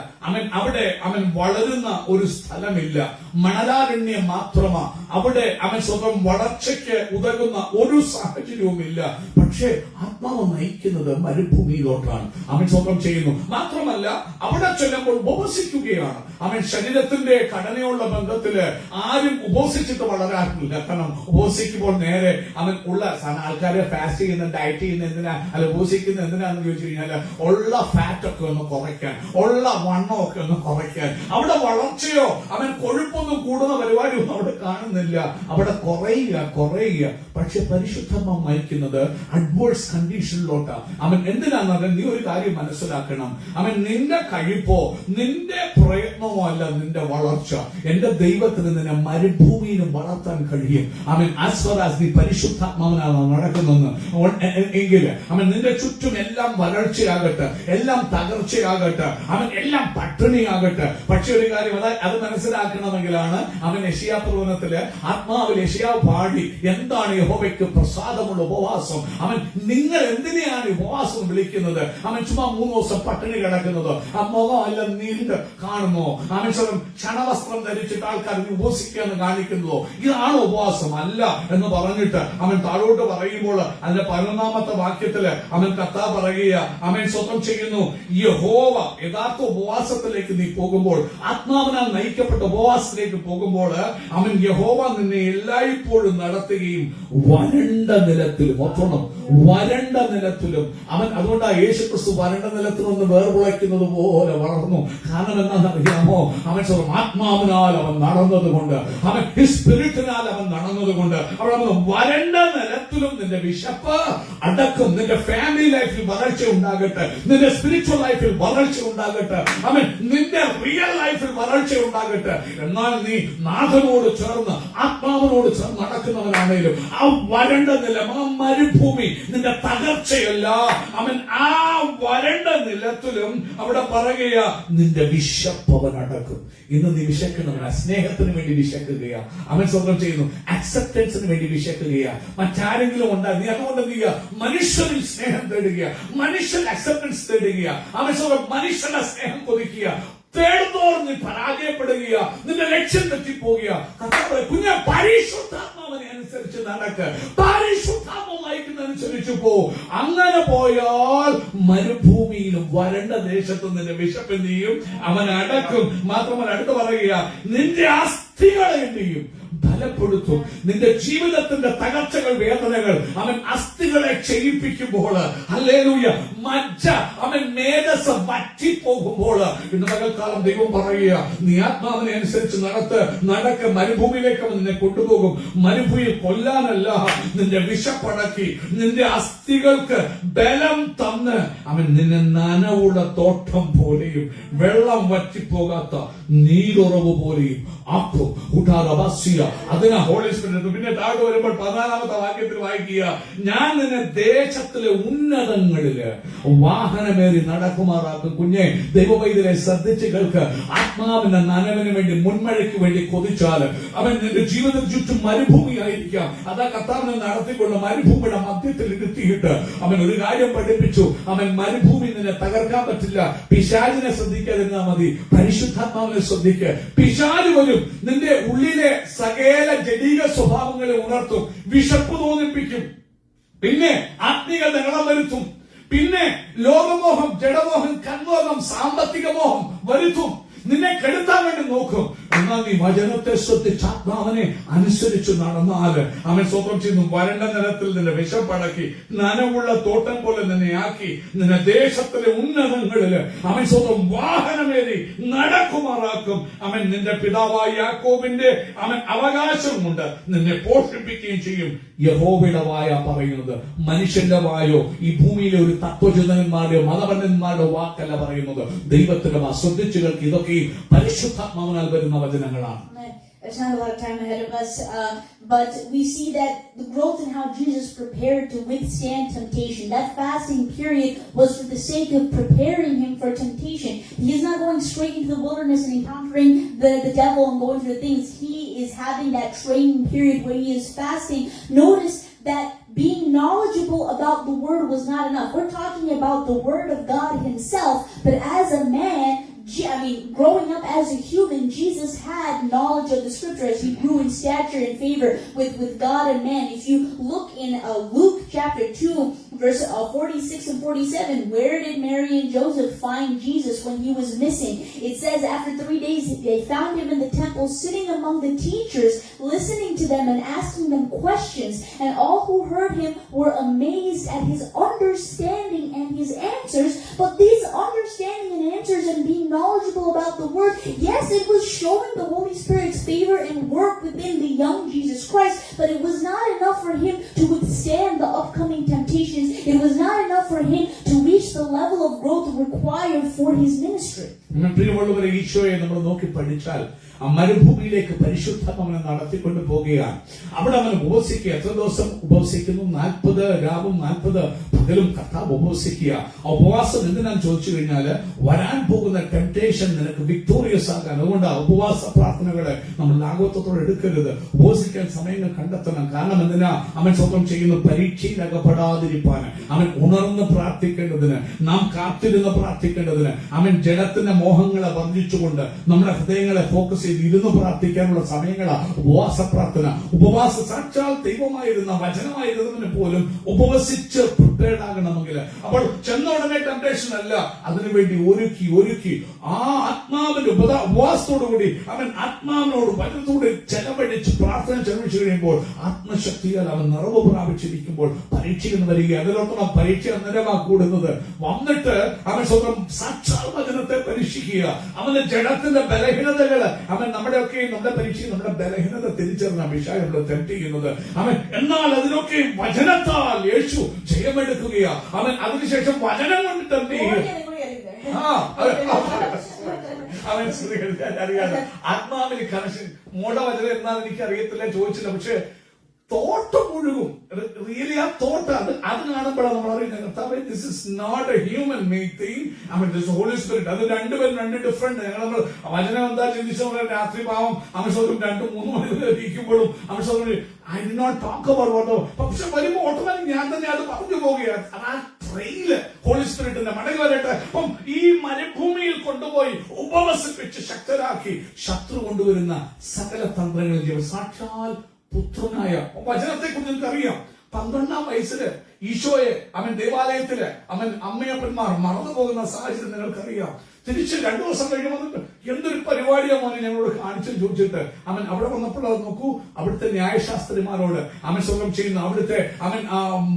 അവൻ വളരുന്ന ഒരു സ്ഥലമില്ല, മണലാരണ്യം മാത്രമാ. അവിടെ അവൻ സ്വന്തം വളർച്ചയ്ക്ക് ഉതകുന്ന ഒരു സാഹചര്യവുമില്ല. പക്ഷെ പക്ഷേ ആത്മാവ് നയിക്കുന്നത് മരുഭൂമിയിലോട്ടാണ്. അവൻ സ്വന്തം ചെയ്യുന്നു. മാത്രമല്ല അവിടെ ചെല്ലുമ്പോൾ ഉപവസിക്കുകയാണ്. അവൻ ശരീരത്തിന്റെ ഘടനയുള്ള ബന്ധത്തില് ആരും ഉപവസിച്ചിട്ട് വളരാറില്ല. കാരണം ഉപവസിക്കുമ്പോൾ നേരെ അവൻ ഉള്ള ആൾക്കാരെ ഫാസ്റ്റ് ചെയ്യുന്ന, ഡയറ്റ് ചെയ്യുന്ന എന്തിനാ, അല്ല ഉപവസിക്കുന്ന എന്തിനാന്ന് ചോദിച്ചു കഴിഞ്ഞാല് ഉള്ള ഫാറ്റ് ഒക്കെ ഒന്ന് കുറയ്ക്കാൻ, ഉള്ള വണ്ണം ഒക്കെ ഒന്ന് കുറയ്ക്കാൻ. അവിടെ വളർച്ചയോ അവൻ കൊഴുപ്പൊന്നും കൂടുന്ന പരിപാടിയൊന്നും അവിടെ കാണുന്നില്ല. അവിടെ കുറയുക. പക്ഷെ പരിശുദ്ധമാ നയിക്കുന്നത് അഡ്വേഴ്സ് കണ്ടീഷനിലോട്ടാ. അവൻ എന്തിനാന്ന് നീ ഒരു കാര്യം മനസ്സിലാക്കണം. അവൻ നിന്റെ കഴിപ്പോ നിന്റെ പ്രയത്നമോ അല്ല നിന്റെ വളർച്ച. എന്റെ ദൈവത്തിന് നിന്നെ മരുഭൂമിയിലും വളർത്താൻ കഴിയും. അവൻ ആസ് ഫാർ ആസ് നീ പരിശുദ്ധാത്മാവിനാണ് നടക്കുന്നെന്ന് എങ്കിൽ അവൻ നിന്റെ ചുറ്റും എല്ലാം വരൾച്ചയാകട്ടെ, എല്ലാം തകർച്ചയാകട്ടെ, അവൻ എല്ലാം പട്ടിണിയാകട്ടെ. പക്ഷെ ഒരു കാര്യം അത് മനസ്സിലാക്കണമെങ്കിലാണ് അവൻ യെശയ്യാ പ്രവചനത്തില് ആത്മാവിൽ യെശയ്യാവ് പാടി എന്താണ് യഹോവയ്ക്ക് പ്രസാദമുള്ള ഉപവാസം. അവൻ നിങ്ങൾ എന്തിനെയാണ് ഉപവാസം വിളിക്കുന്നത്? അവൻ ചുമ്മാ 3 ദിവസം പട്ടിണി കിടക്കുന്നത്, ആ മുഖം എല്ലാം നീണ്ട് കാണുമോ? അവൻ ക്ഷണവസ്ത്രം ധരിച്ചിട്ട് ആൾക്കാർ ഉപവസിക്കാന്ന് കാണിക്കുന്നതോ? ഇതാണ് ഉപവാസം അല്ല എന്ന് പറഞ്ഞിട്ട് അവൻ താഴോട്ട് പറയുമ്പോൾ അതിന്റെ 11-ാമത്തെ വാക്യത്തില് അവൻ കർത്താവ് പറയുക, അവൻ സ്വന്തം ചെയ്യുന്നു യഹോവ. യഥാർത്ഥ ഉപവാസത്തിലേക്ക് നീ പോകുമ്പോൾ, ആത്മാവിനാൽ നയിക്കപ്പെട്ട ഉപവാസത്തിലേക്ക് പോകുമ്പോൾ അവൻ യഹോവ നിന്നെ എല്ലായ്പ്പോഴും നടത്തുകയും വരണ്ട നിലത്തിലും, ഓർക്കണം വരണ്ട നിലത്തിലും. അവൻ അതുകൊണ്ടാണ് യേശുക്രിസ്തു വരണ്ട നിലത്തിൽ നിന്ന് വേർപുളയ്ക്കുന്നത് പോലെ വളർന്നു. കാരണം എന്താണെന്നറിയാമോ? അവൻ ആത്മാവിനാൽ അവൻ നടന്നതുകൊണ്ട്, അവൻ സ്പിരിറ്റിനാൽ അവൻ നടന്നതുകൊണ്ട് അവിടെ വരണ്ട നിലത്തിലും നിന്റെ വിശപ്പ് അടക്കും. നിന്റെ ഫാമിലി ലൈഫിൽ വളർച്ച ഉണ്ടാകട്ടെ, നിന്റെ സ്പിരിച്വൽ ലൈഫിൽ വളർച്ച ഉണ്ടാകട്ടെ, അവൻ നിന്റെ റിയൽ ലൈഫിൽ വളർച്ച ഉണ്ടാകട്ടെ. എന്നാൽ നീ നാഥനോട് ചേർന്ന് ആത്മാവിനോട് ചേർന്ന് നടക്കുന്നവനാണേലും ആ വരണ്ട നിലം, ആ മരുഭൂമി നിന്റെ തകർച്ചയല്ല. അവൻ ആ വരണ്ട നിലത്തിലും അവിടെ പറയുക നിന്റെ വിശപ്പ് അവൻ അടക്കും. ഇന്ന് നീ വിശക്കുന്നവനാ, സ്നേഹത്തിന് വേണ്ടി വിശക്കുകയാ. അവൻ സ്വന്തം ചെയ്യുന്നു അക്സെപ്റ്റൻസിന് വേണ്ടി വിശക്കുകയാ. മറ്റാരെങ്കിലും ഉണ്ടാകും നീ അതുകൊണ്ട് എന്ത് ചെയ്യുക? മനുഷ്യരിൽ സ്നേഹം തേടുക, മനുഷ്യൻ അക്സെപ്റ്റൻസ് തേടുക. അവൻ സ്വന്തം മനുഷ്യന്റെ സ്നേഹം കൊതിക്കുക. തേടുന്നോർ നീ പരാജയപ്പെടുക, നിന്റെ ലക്ഷ്യം തെറ്റിപ്പോകുക. കുഞ്ഞ പരിശുദ്ധാത്മാവിനെ അനുസരിച്ച് നടക്ക്, പരിശുദ്ധാത്മാവ് നയിക്കുന്നതനുസരിച്ച് പോ. അങ്ങനെ പോയാൽ മരുഭൂമിയിലും വരണ്ട ദേശത്തും നിന്റെ വിശപ്പെന്ത് ചെയ്യും? അവൻ അടക്കും. മാത്രമല്ല അടുത്ത് പറയുക നിന്റെ അസ്ഥികളെ എന്ത് ചെയ്യും? ബലപ്പെടുത്തും. നിന്റെ ജീവിതത്തിന്റെ തകർച്ചകൾ, വേദനകൾ അവൻ അസ്ഥികളെ ക്ഷയിപ്പിക്കുമ്പോൾ, ഹല്ലേലൂയ, മജ്ജ അവൻ മേധസ് വറ്റിപ്പോകുമ്പോൾ ഇന്ന് പകൽക്കാലം ദൈവം പറയുക നീ ആത്മാവിനെ അനുസരിച്ച് നടക്ക്. മരുഭൂമിയിലേക്ക് അവൻ നിന്നെ കൊണ്ടുപോകും. മരുഭൂമിയിൽ കൊല്ലാനല്ല, നിന്റെ വിശപ്പടക്കി നിന്റെ അസ്ഥികൾക്ക് ബലം തന്ന് അവൻ നിന്നെ നനവുള്ള തോട്ടം പോലെയും വെള്ളം വറ്റിപ്പോകാത്ത നീരുറവ് പോലെയും ആക്കും. അതിനാ ഹോളി സ്പിരിറ്റ്. പിന്നെ താഴെ വരുമ്പോൾ 14-ാമത്തെ വാക്യത്തിൽ വായിക്കുക, ഞാൻ നിന്നെ ദേശത്തിലെ ഉന്നതങ്ങളില് വാഹനമേറി നടക്കുമാറാക്കും. കുഞ്ഞെ, ദൈവവൈദ്യരെ ശ്രദ്ധിച്ച് കേൾക്ക്. ആത്മാവിന്റെ നനവിന് വേണ്ടി, മുൻമഴയ്ക്ക് വേണ്ടി കൊതിച്ചാല് അവൻ നിന്റെ ജീവിതത്തിൽ ചുറ്റും മരുഭൂമിയായിരിക്കാം. അതാ കർത്താവിനെ നടത്തിക്കൊണ്ട് മരുഭൂമിയുടെ മധ്യത്തിൽ ഇരുത്തിയിട്ട് അവൻ ഒരു കാര്യം പഠിപ്പിച്ചു. അവൻ മരുഭൂമി നിന്നെ തകർക്കാൻ പറ്റില്ല. പിശാചിനെ ശ്രദ്ധിക്കാതിരുന്നാ മതി, പരിശുദ്ധാത്മാവിനെ ശ്രദ്ധിക്കുക. പിശാച് വരും, നിന്റെ ഉള്ളിലെ സകല ജഡീക സ്വഭാവങ്ങളെ ഉണർത്തും, വിശപ്പ് തോന്നിപ്പിക്കും, പിന്നെ ആത്മീക ദഹനം വരുത്തും, പിന്നെ ലോകമോഹം, ജഡമോഹം, കൺമോഹം, സാമ്പത്തിക മോഹം വരുത്തും. നിന്നെ കെടുത്താൻ വേണ്ടി നോക്കും. എന്നാൽ നീ വചനത്തെ ശ്രദ്ധിച്ച് ആത്മാവിനെ അനുസരിച്ച് നടന്നാൽ അവൻ സ്വന്തം ചെയ്യുന്നു വരണ്ട നിലത്തിൽ നിന്റെ വിശപ്പടക്കി നനവുള്ള തോട്ടം പോലെ നിന്നെ ആക്കി നിന്നെ ദേശത്തിലെ ഉന്നതങ്ങളില് അവൻ സ്വന്തം വാഹനമേറി നടക്കുമാറാക്കും. അവൻ നിന്റെ പിതാവായ യാക്കോബിന്റെ അവൻ അവകാശമുണ്ട്, നിന്നെ പോഷിപ്പിക്കുകയും ചെയ്യും. യഹോവയുടെ വായ പറയുന്നത്, മനുഷ്യന്റെ വായോ ഈ ഭൂമിയിലെ ഒരു തത്വചിന്തകന്മാരുടെയോ മതപണ്ഡിതന്മാരുടെയോ വാക്കല്ല പറയുന്നത്, ദൈവത്തിന്റെ വാ. ശ്രദ്ധിച്ചു കേൾക്ക്, ഇതൊക്കെ പരിശുദ്ധാത്മാവിനാൽ വരുന്ന വചനങ്ങളാണ്. There's not a lot of time ahead of us, but we see that the growth in how Jesus prepared to withstand temptation. That fasting period was for the sake of preparing him for temptation. He is not going straight into the wilderness and encountering the devil and going through the things. He is having that training period where he is fasting. Notice that being knowledgeable about the word was not enough. We're talking about the word of God himself, but as a man, growing up as a human, Jesus had knowledge of the scripture as he grew in stature and favor with God and man. If you look in Luke chapter 2, verse 46 and 47, where did Mary and Joseph find Jesus when he was missing? It says after 3 days they found him in the temple sitting among the teachers, listening to them and asking them questions. And all who heard him were amazed at his understanding and his answers. But these understanding and answers and being knowledgeable about the word, yes, it was showing the Holy Spirit's favor and work within the young Jesus Christ, but it was not enough for him to withstand the upcoming temptations. It was not enough for him to reach the level of growth required for his ministry. പ്രിയമുള്ളവരെ, ഈശോയെ നമ്മൾ നോക്കി പഠിച്ചാൽ ആ മരുഭൂമിയിലേക്ക് പരിശുദ്ധാത്മാവിനെ നടത്തിക്കൊണ്ട് പോകുകയാണ്. അവിടെ അവൻ ഉപവസിക്കുക. എത്ര ദിവസം ഉപവസിക്കുന്നു? 40 രാവും 40 പകലും കർത്താവ് ഉപവസിക്കുക. ആ ഉപവാസം എന്തിനാന്ന് ചോദിച്ചു കഴിഞ്ഞാൽ, വരാൻ പോകുന്ന ടെംപ്ടേഷൻ നിനക്ക് വിക്ടോറിയസ് ആകാൻ. അതുകൊണ്ട് ഉപവാസ പ്രാർത്ഥനകളെ നമ്മൾ ലാഘവത്തോടെ എടുക്കരുത്. ഉപവസിക്കാൻ സമയങ്ങൾ കണ്ടെത്തണം. കാരണം എന്തിനാ? അവൻ സ്വന്തം ചെയ്യുന്ന പരീക്ഷയിൽ അകപ്പെടാതിരിപ്പാൻ, അവൻ ഉണർന്ന് പ്രാർത്ഥിക്കേണ്ടതിന്, നാം കാത്തിരുന്ന് പ്രാർത്ഥിക്കേണ്ടതിന്, അവൻ ജഡത്തിന്റെ മോഹങ്ങളെ വർദ്ധിച്ചുകൊണ്ട് നമ്മുടെ ഹൃദയങ്ങളെ ഫോക്കസ് ചെയ്ത് ഇരുന്ന് പ്രാർത്ഥിക്കാനുള്ള സമയങ്ങളാണ് ഉപവാസ പ്രാർത്ഥന. ഉപവാസ സാക്ഷാൽ ദൈവമായിരുന്ന വചനമായിരുന്നതിന് പോലും ഉപവസിച്ച് പ്രിപ്പയർഡ് ആകണമെങ്കിൽ, അപ്പോൾ ചെന്ന ഉടനെ ടെംപ്ടേഷൻ അല്ല, അതിനുവേണ്ടി ഒരുക്കി ആ ആത്മാവിന്റെ ഉപവാസത്തോടുകൂടി അവൻ ആത്മാവിനോട് വചനത്തോട് ചെലവഴിച്ച് പ്രാർത്ഥന ചെലവഴിച്ചു കഴിയുമ്പോൾ ആത്മശക്തിയാൽ അവൻ നിറവ് പ്രാപിച്ചിരിക്കുമ്പോൾ പരീക്ഷകൾ വരിക. അതിലോട്ട് പരീക്ഷ അന്നേരമാ കൂടുന്നത്. വന്നിട്ട് അവൻ സ്വന്തം സാക്ഷാൽ വചനത്തെ പരീക്ഷിക്കുക. അവന്റെ ജഡത്തിന്റെ ബലഹീനതകള്, അവൻ നമ്മുടെ പരീക്ഷയിൽ നമ്മുടെ ബലഹീനത തിരിച്ചറിഞ്ഞ അഭിഷേകം നമ്മൾ ടെംപ്റ്റ് ചെയ്യുന്നത്. അവൻ എന്നാൽ അതിനൊക്കെ വചനത്താൽ യേശു ജയമെടുക്കുകയാ. അവൻ അതിനുശേഷം വചനം കൊണ്ട് ടെംപ്റ്റ് ചെയ്യും. അവൻ അറിയാതെ ആത്മാവിൽ കണക്ഷൻ മോഡവചനം എന്നാണ് എനിക്ക് അറിയത്തില്ല, ചോദിച്ചില്ല. പക്ഷെ തോട്ട് മുഴുകും. റിയലി ആ തോട്ട് അത് കാണുമ്പോഴാണ് നമ്മൾ അറിയുന്നത്, this is not a human made thing. This holy spirit. അത് രണ്ടുപേരും രണ്ട് ഡിഫറെന്റ്. നമ്മൾ വചനം എന്താ ചിന്തിച്ച രാത്രി പാവം അംശോദം 2-3 മണി ഇരിക്കുമ്പോഴും അംശോദം I did not talk about. പക്ഷെ വരുമ്പോ ഓട്ടോമാറ്റിക് ഞാൻ തന്നെ അത് പറഞ്ഞു പോവുകയാണ്. ആ ട്രെയില് ഹോളി സ്പിരിറ്റിന്റെ മടങ്ങി വരട്ടെ. അപ്പം ഈ മരുഭൂമിയിൽ കൊണ്ടുപോയി ഉപവസിപ്പിച്ച് ശക്തരാക്കി ശത്രു കൊണ്ടുവരുന്ന സകല തന്ത്രങ്ങളിൽ സാക്ഷാൽ പുത്രനായ വചനത്തെ കുറിച്ച് നിങ്ങൾക്കറിയാം. 12-ാം വയസ്സില് ഈശോയെ അവൻ ദേവാലയത്തില് അവൻ അമ്മയപ്പന്മാർ മറന്നു പോകുന്ന സാഹചര്യം നിങ്ങൾക്കറിയാം. തിരിച്ച് 2 ദിവസം കഴിഞ്ഞ് വന്നിട്ട് എന്തൊരു പരിപാടിയാ മോനെ ഞങ്ങളോട് കാണിച്ചു ചോദിച്ചിട്ട് അവൻ അവിടെ വന്നപ്പോൾ അത് നോക്കൂ, അവിടുത്തെ ന്യായശാസ്ത്രിമാരോട് അവൻ സ്വന്തം ചെയ്യുന്ന അവിടുത്തെ അവൻ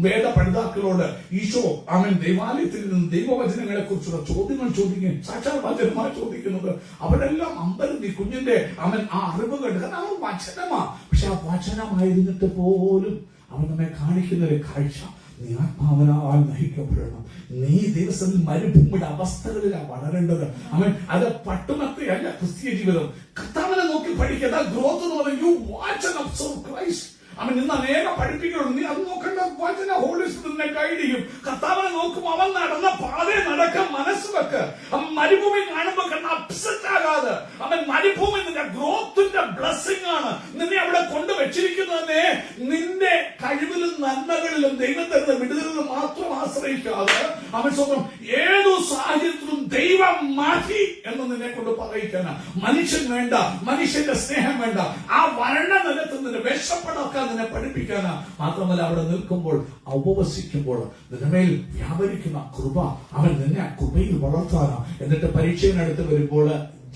വേദ പഠിതാക്കളോട് ഈശോ അവൻ ദേവാലയത്തിൽ നിന്ന് ദൈവവചനങ്ങളെ കുറിച്ചുള്ള ചോദ്യങ്ങൾ ചോദിക്കുകയും സാക്ഷാൽ വചനമായി ചോദിക്കുന്നത്. അവരെല്ലാം അമ്പരത്തി കുഞ്ഞിന്റെ അവൻ ആ അറിവ് കണ്ടു. കാരണം അവൻ വചനമാ. പക്ഷെ ആ വചനമായിരുന്നിട്ട് പോലും അവൻ നമ്മെ കാണിക്കുന്ന ഒരു കാഴ്ച, നീ ആത്മാവിനാൽ നയിക്കപ്പെടണം. നീ ദിവസത്തിൽ മരുഭൂമിയുടെ അവസ്ഥകളിലാണ് വളരേണ്ടത്. അവൻ അത് പട്ടുമത്തയല്ല ക്രിസ്തീയ ജീവിതം. കർത്താവിനെ നോക്കി പഠിക്കുക. ഗ്രോത്ത് എന്ന് പറയുന്നത് you watch and observe Christ. അവൻ ഇന്ന് അനേകം പഠിപ്പിക്കണം. നീ അത് നോക്കേണ്ട. വചന ഹോളി സ്പിരിറ്റിനെ ഗൈഡ് ചെയ്യും. കർത്താവിനെ നോക്കുമ്പോൾ അവൻ നടന്ന പാതയെ നടക്കാൻ മനസ്സ് വെക്ക്. അവൻ മരുഭൂമി കാണുമ്പോൾ കണ്ട് അപ്സെറ്റ് ആകാതെ. അവൻ മരുഭൂമി നിന്റെ ഗ്രോത്തിന്റെ ബ്ലെസ്സിംഗ് ആണ്. നിന്നെ അവിടെ കൊണ്ടുവച്ചിരിക്കുന്നതന്നെ നിന്റെ കഴിവിലും നന്മകളിലും ദൈവത്തിന്റെ വിടുതലിലും മാത്രം ആശ്രയിക്കാതെ അവൻ സ്വന്തം ഏതു സാഹചര്യത്തിലും ദൈവം മാറ്റി എന്ന് നിന്നെ കൊണ്ട് പറയിക്കാനാ. മനുഷ്യൻ വേണ്ട, മനുഷ്യന്റെ സ്നേഹം വേണ്ട. ആ വരണ നിലത്ത് നിന്നെ വിഷപ്പെടാക്കാൻ നിന്നെ പഠിപ്പിക്കാനാ. മാത്രമല്ല അവിടെ നിൽക്കുമ്പോൾ ഉപവസിക്കുമ്പോൾ നിന്മേൽ വ്യാപരിക്കുന്ന കൃപ അവൻ നിന്നെ കൃപയിൽ വളർത്താനാ. എന്നിട്ട് പരീക്ഷയിനടുത്ത് വരുമ്പോൾ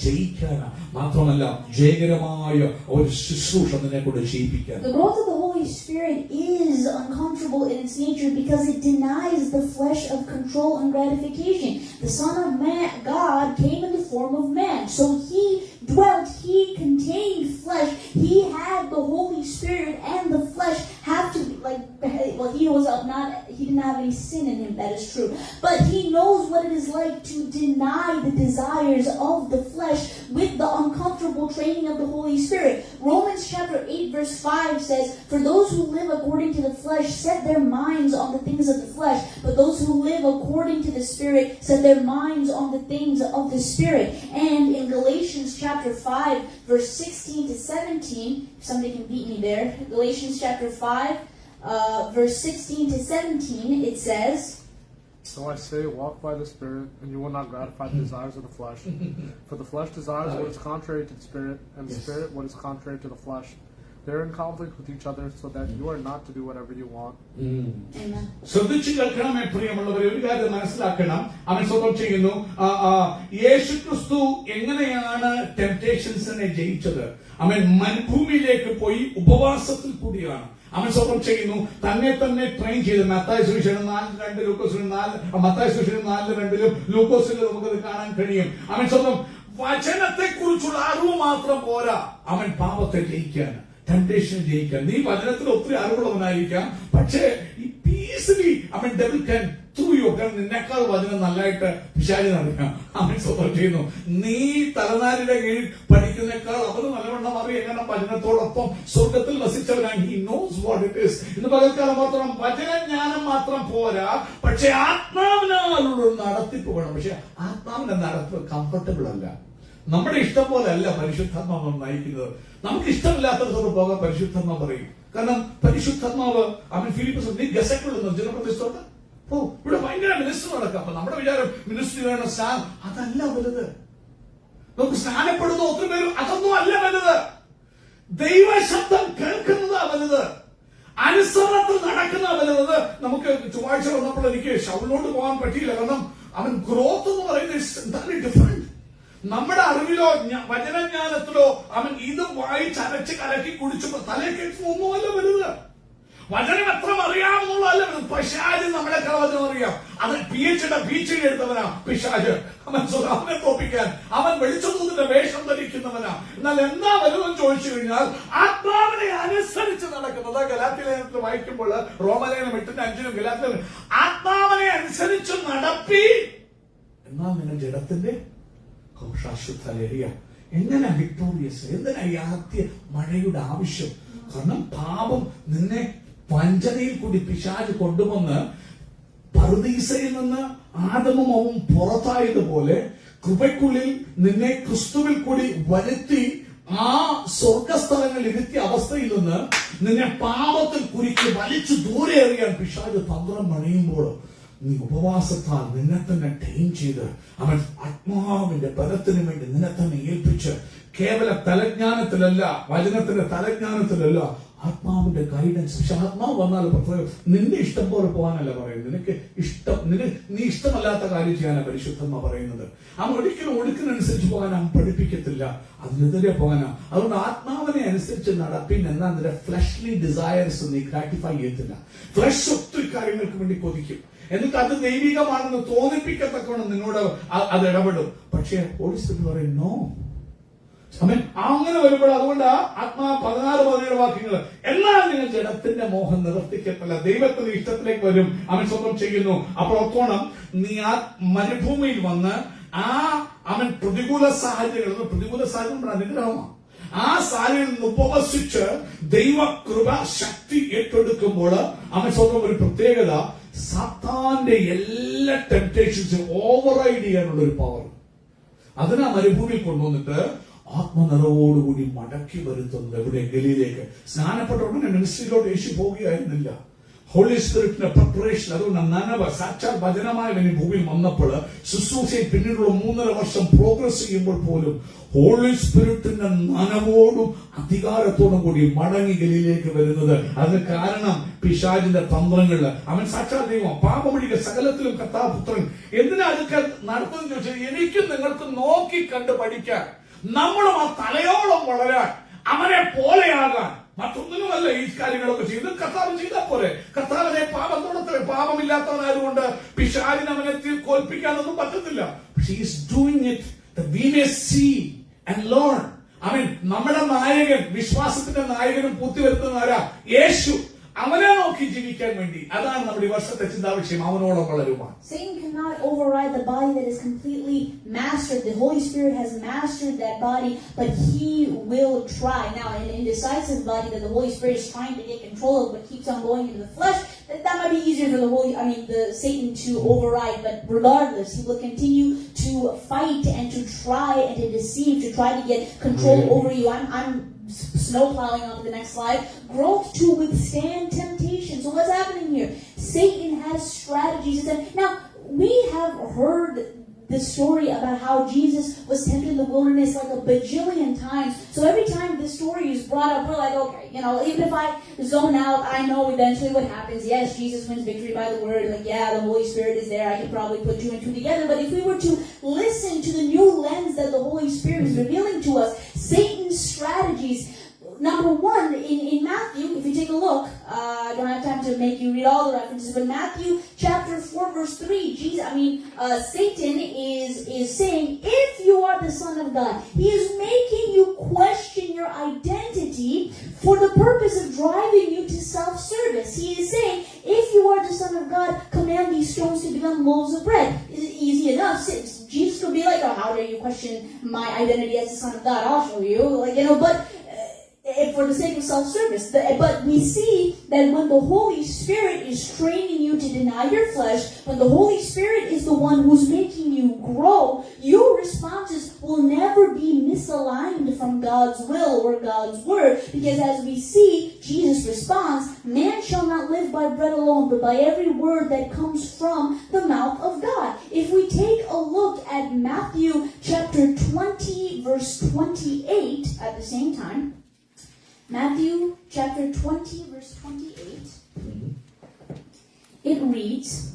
ജയിക്കാനാ. മാത്രമല്ല ജയകരമായ ഒരു ശുശ്രൂഷ നിന്നെ കൊണ്ട് ചെയ്യിപ്പിക്കാൻ. The growth of the Holy Spirit is uncomfortable in its nature because it denies the flesh of control and gratification. The Son of Man, God, came in the form of man. So he dwelt, he contained flesh. He had the Holy Spirit, and the flesh have to be he didn't have any sin in him, that is true. But he knows what it is like to deny the desires of the flesh with the uncomfortable training of the Holy Spirit. Romans chapter 8 verse 5 says, "For those who live according to the flesh set their minds on the things of the flesh, but those who live according to the Spirit set their minds on the things of the Spirit." And in Galatians chapter 5 verse 16 to 17, if somebody can beat me there, Galatians chapter 5 verse 16 to 17, it says, So I say, walk by the Spirit, and you will not gratify the desires of the flesh. For the flesh desires what is contrary to the Spirit, and the Spirit what is contrary to the flesh. They're in conflict with each other, so that you are not to do whatever you want. Amen. ശ്രദ്ധിച്ചു കേൾക്കണമേ പ്രിയമുള്ളവരെ, ഒരു കാര്യം മനസ്സിലാക്കണം. അവൻ സ്വന്തം ചെയ്യുന്നു. യേശു ക്രിസ്തു എങ്ങനെയാണ് ടെംപ്റ്റേഷൻസിനെ ജയിച്ചത്? അവൻ മരുഭൂമിയിലേക്ക് പോയി ഉപവാസത്തിൽ കൂടിയാണ് അവൻ സ്വന്തം ചെയ്യുന്നു. തന്നെ ട്രെയിൻ ചെയ്ത് മത്തായി സുവിശേഷം 4:2, ലൂക്കോസിന് 4, മത്തായി സുവിശേഷം 4:2, ലൂക്കോസിൽ നമുക്കത് കാണാൻ കഴിയും. അവൻ സ്വന്തം വചനത്തെ കുറിച്ചുള്ള അറിവ് മാത്രം പോരാ, അവൻ പാപത്തെ ജയിക്കാൻ, ടെംപ്റ്റേഷനെ ജയിക്കാൻ. നീ വചനത്തിൽ ഒത്തിരി അറിവുള്ളവനായിരിക്കാം, പക്ഷേ ഈ പീസ്ലി അവൻ ഡെവിൾ ക്യാൻ ത്രൂ യു. കാരണം നിന്നെക്കാൾ വചനം നല്ലതായിട്ട് പിശാചിനറിയാം. അവൻ സ്വന്തം ചെയ്യുന്നു. നീ തലനാരിയുടെ കീഴിൽ പഠിക്കുന്നേക്കാൾ അവന് നല്ലവണ്ണം അറിയാം എങ്ങനെ വചനത്തോടൊപ്പം സ്വർഗത്തിൽ വസിച്ചവനാണ്. He knows what it is. ഇന്ന് പകൽക്കാലം മാത്രം വചനജ്ഞാനം മാത്രം പോരാ, പക്ഷെ ആത്മാവിനാലുള്ള നടത്തിപ്പ് വേണം. പക്ഷെ ആത്മാവിന്റെ നടത്തിപ്പ് കംഫർട്ടബിൾ അല്ല. നമ്മുടെ ഇഷ്ടം പോലെ അല്ല പരിശുദ്ധാത്മാവ് നയിക്കുന്നത്. നമുക്ക് ഇഷ്ടമില്ലാത്തടത്തോട് പോകാൻ പരിശുദ്ധാത്മാവ് പറയും. കാരണം പരിശുദ്ധാത്മാവ് അവൻ ഫിലിപ്പിസ് നീ ഗസക്കുള്ള ജനപ്രദേശത്തോട്ട് ഓ ഇവിടെ ഭയങ്കര മിനിസ്റ്റർ നടക്കാം. അപ്പൊ നമ്മുടെ വിചാരം മിനിസ്റ്റർ വേണം സ്നാനം, അതല്ല വലുത്. നമുക്ക് സ്നാനപ്പെടുന്ന ഒത്തിരി പേരും അതൊന്നും അല്ല വലുത്. ദൈവശബ്ദം കേൾക്കുന്നതാ വലുത്. അനുസരണത്തിൽ നടക്കുന്ന വലുത്. നമുക്ക് ചൊവ്വാഴ്ച വന്നപ്പോൾ എനിക്ക് ഷൗലിനോട്ട് പോകാൻ പറ്റിയില്ല. കാരണം അവൻ ഗ്രോത്ത് എന്ന് പറയുന്നത് ഡിഫറെന്റ്. നമ്മുടെ അറിവിലോ വചനജ്ഞാനത്തിലോ അവൻ ഇത് വായിച്ചരച്ച് കലക്കി കുടിച്ചപ്പോ തലക്കേറ്റ് ഒന്നുമല്ല വലുത്. വചനം എത്ര അറിയാമെന്നുള്ളതല്ല വലുത്. പിശാച് നമ്മളെ വചനം അറിയാം. അത് PhD എടുത്തവനാ പിശാച്. അവനെ തോപ്പിക്കാൻ അവൻ വെളിച്ചതൂതിന്റെ വേഷം ധരിക്കുന്നവനാ. എന്നാൽ എന്താ വലുതെന്ന് ചോദിച്ചു കഴിഞ്ഞാൽ ആത്മാവിനെ അനുസരിച്ച് നടക്കുന്നത്. ഗലാത്യ ലേഖനത്തിൽ വായിക്കുമ്പോൾ റോമലേഖനം 8:5 ഗലാത്യ ആത്മാവിനെ അനുസരിച്ച് നടപ്പി, എന്നാൽ നിങ്ങൾ ജഡത്തിന്റെ ശാശ്വതലേറിയ. എങ്ങനെ വിക്ടോറിയസ്? എന്തിനാ ഈ ആദ്യ മഴയുടെ ആവശ്യം? കാരണം പാപം നിന്നെ വഞ്ചനയിൽ കൂടി പിശാച് കൊണ്ടുവന്ന് പറുദീസയിൽ നിന്ന് ആദമും അവൻ പുറത്തായതുപോലെ കൃപയ്ക്കുള്ളിൽ നിന്നെ ക്രിസ്തുവിൽ കൂടി വരുത്തി ആ സ്വർഗസ്ഥലങ്ങളിൽ ഇരുത്തിയ അവസ്ഥയിൽ നിന്ന് നിന്നെ പാപത്തിൽ കുറിച്ച് വലിച്ചു ദൂരെ എറിയാൻ പിശാച് തന്ത്രം മണിയുമ്പോൾ നീ ഉപവാസത്താൽ നിന്നെ തന്നെ ടൈം ചെയ്ത് അവൻ ആത്മാവിന്റെ ബലത്തിന് വേണ്ടി നിന്നെ തന്നെ ഏൽപ്പിച്ച് കേവല തലജ്ഞാനത്തിലല്ല, വചനത്തിന്റെ തലജ്ഞാനത്തിലല്ല, ആത്മാവിന്റെ ഗൈഡൻസ്. പക്ഷെ ആത്മാവ് വന്നാൽ നിന്റെ ഇഷ്ടം പോലെ പോകാനല്ല പറയുന്നത്. നിനക്ക് ഇഷ്ടം, നീ ഇഷ്ടമല്ലാത്ത കാര്യം ചെയ്യാനാണ് പരിശുദ്ധമ്മ പറയുന്നത്. അവൻ ഒരിക്കലും ഒടുക്കിനനുസരിച്ച് പോകാൻ അവൻ പഠിപ്പിക്കത്തില്ല, അതിനെതിരെ പോകാനാ. അതുകൊണ്ട് ആത്മാവിനെ അനുസരിച്ച് നടപ്പിൻ എന്നാ നിന്റെ ഫ്ലഷ്ലി ഡിസയർസ് നീ ഗ്രാറ്റിഫൈ ചെയ്യത്തില്ല. ഫ്ലഷ് ഒത്തിരി കാര്യങ്ങൾക്ക് വേണ്ടി കൊതിക്കും, എന്നിട്ട് അത് ദൈവികമാണെന്ന് തോന്നിപ്പിക്കത്തക്കണം നിന്നോട് അത് ഇടപെടും. പക്ഷേ ഹോളി സ്പിരിറ്റ് പറയും നോ. അങ്ങനെ വരുമ്പോൾ അതുകൊണ്ട് ആത്മാ 16-17 വാക്യങ്ങൾ എന്നാൽ നിങ്ങൾ ജഡത്തിന്റെ മോഹം നിവർത്തിക്കത്തില്ല, ദൈവത്തിന്റെ ഇഷ്ടത്തിലേക്ക് വരും. അവൻ സ്വന്തം ചെയ്യുന്നു. അപ്പോൾ ഒത്തോണം നീ ആ മരുഭൂമിയിൽ വന്ന് അവൻ പ്രതികൂല സാഹചര്യം അനുഗ്രഹമാണ്. ആ സാഹചര്യം ഉപവസിച്ച് ദൈവകൃപ ശക്തി ഏറ്റെടുക്കുമ്പോൾ അവൻ സ്വന്തം ഒരു പ്രത്യേകത, സാത്താന്റെ എല്ലാ ടെംപ്റ്റേഷൻസും ഓവർറൈഡ് ചെയ്യാനുള്ള ഒരു പവർ. അതിനാ മരുഭൂമിയിൽ കൊണ്ടുവന്നിട്ട് ആത്മനിറവോടുകൂടി മടക്കി വരുത്തുന്നത്. എവിടെ? ഗലീലേക്ക്. സ്നാനപ്പെട്ട ഉടനെ മിനിസ്ട്രിയിലോട്ട് യേശു പോവുകയായിരുന്നില്ല. Holy സ്പിരിറ്റിന്റെ preparation. അതുകൊണ്ട് നനവ് സാക്ഷാൽ വചനമായ ഭൂമിയിൽ വന്നപ്പോൾ ശുശ്രൂഷയിൽ പിന്നീടുള്ള 3.5 വർഷം പ്രോഗ്രസ് ചെയ്യുമ്പോൾ പോലും ഹോളി സ്പിരിറ്റിന്റെ നനവോടും അധികാരത്തോടും കൂടി മടങ്ങി ഗലീലേക്ക് വരുന്നത്. അതിന് കാരണം പിശാചിന്റെ തന്ത്രങ്ങള്. അവൻ സാക്ഷാൽ ദൈവം, പാപമൊഴിക സകലത്തിലും കർത്താപുത്രൻ. എന്തിനാ അതൊക്കെ നടത്തുന്നത് ചോദിച്ചാൽ എനിക്കും നിങ്ങൾക്ക് നോക്കി കണ്ട് പഠിക്കാൻ, നമ്മളും ആ തലയോളം വളരാൻ, അവനെ പോലെയാകാൻ. മറ്റൊന്നിനുമല്ല ഈ കാര്യങ്ങളൊക്കെ ചെയ്ത് കർത്താവ് ചെയ്താൽ പോലെ. കർത്താവിനെ പാപത്തോടത്തെ പാപമില്ലാത്തവനായതുകൊണ്ട് പിശാചിനെ അവനെ തോൽപ്പിക്കാനൊന്നും പറ്റത്തില്ല. പക്ഷെ is doing it that we may see and learn. നമ്മുടെ നായകൻ, വിശ്വാസത്തിന്റെ നായകനും പൂർത്തിവരുത്തുന്ന ആരാ? യേശു. അവനെ നോക്കി ജീവിക്കാൻ വേണ്ടി. അതാണ് നമ്മുടെ ഈ വർഷത്തെ ചിന്താവിഷയം. അവനോളം വളരുവാൻ. Satan cannot override the body that is completely mastered. The Holy Spirit has mastered that body, but he will try. Now, an indecisive body that the Holy Spirit is trying to get control of, but keeps on going into the flesh, that might be easier for the Satan to override. But regardless, he will continue to fight and to try and to deceive, to try to get control over you. I'm snow plowing on to the next slide. Growth to withstand temptation. So what's happening here? Satan has strategies. Now, we have heard the story about how Jesus was tempted in the wilderness like a bajillion times. So every time this story is brought up, we're like, okay, even if I zone out, I know eventually what happens. Yes, Jesus wins victory by the word. Like, yeah, the Holy Spirit is there. I can probably put 2 and 2 together. But if we were to listen to the new lens that the Holy Spirit is revealing to us, Satan's strategies, number one, in Matthew, if you take a look, I don't have time to make you read all the references, but Matthew chapter 4 verse 3, Satan is saying, if you are the Son of God, he is making you question your identity for the purpose of driving you to self-service. He is saying, if you are the Son of God, command these stones to become loaves of bread. It's easy enough. Jesus could be like, oh, how dare you question my identity as the Son of God? I'll show you. But for the sake of self-service. But we see that when the Holy Spirit is training you to deny your flesh, when the Holy Spirit is the one who's making you grow, your responses will never be misaligned from God's will or God's word. Because as we see, Jesus responds, man shall not live by bread alone, but by every word that comes from the mouth of God. If we take a look at Matthew chapter 20, verse 28 at the same time, Matthew chapter 20, verse 28, it reads,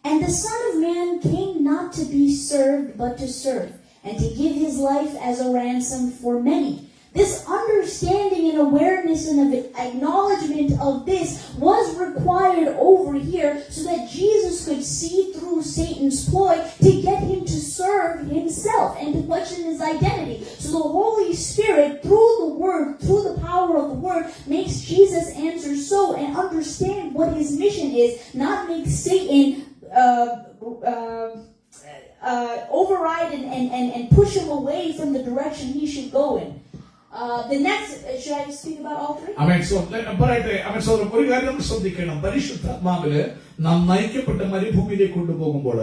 and the Son of Man came not to be served, but to serve, and to give his life as a ransom for many. This understanding and awareness and acknowledgement of this was required over here so that Jesus could see through Satan's ploy to get him to serve himself and to question his identity. So the Holy Spirit, through the Word, through the power of the Word, makes Jesus answer so and understand what his mission is, not make Satan override and push him away from the direction he should go in. The next, should I speak about all three? ഒരു കാര്യം ശ്രദ്ധിക്കണം. പരിശുദ്ധാത്മാവില് നാം നയിക്കപ്പെട്ട മരുഭൂമിയിലേക്ക് കൊണ്ടുപോകുമ്പോൾ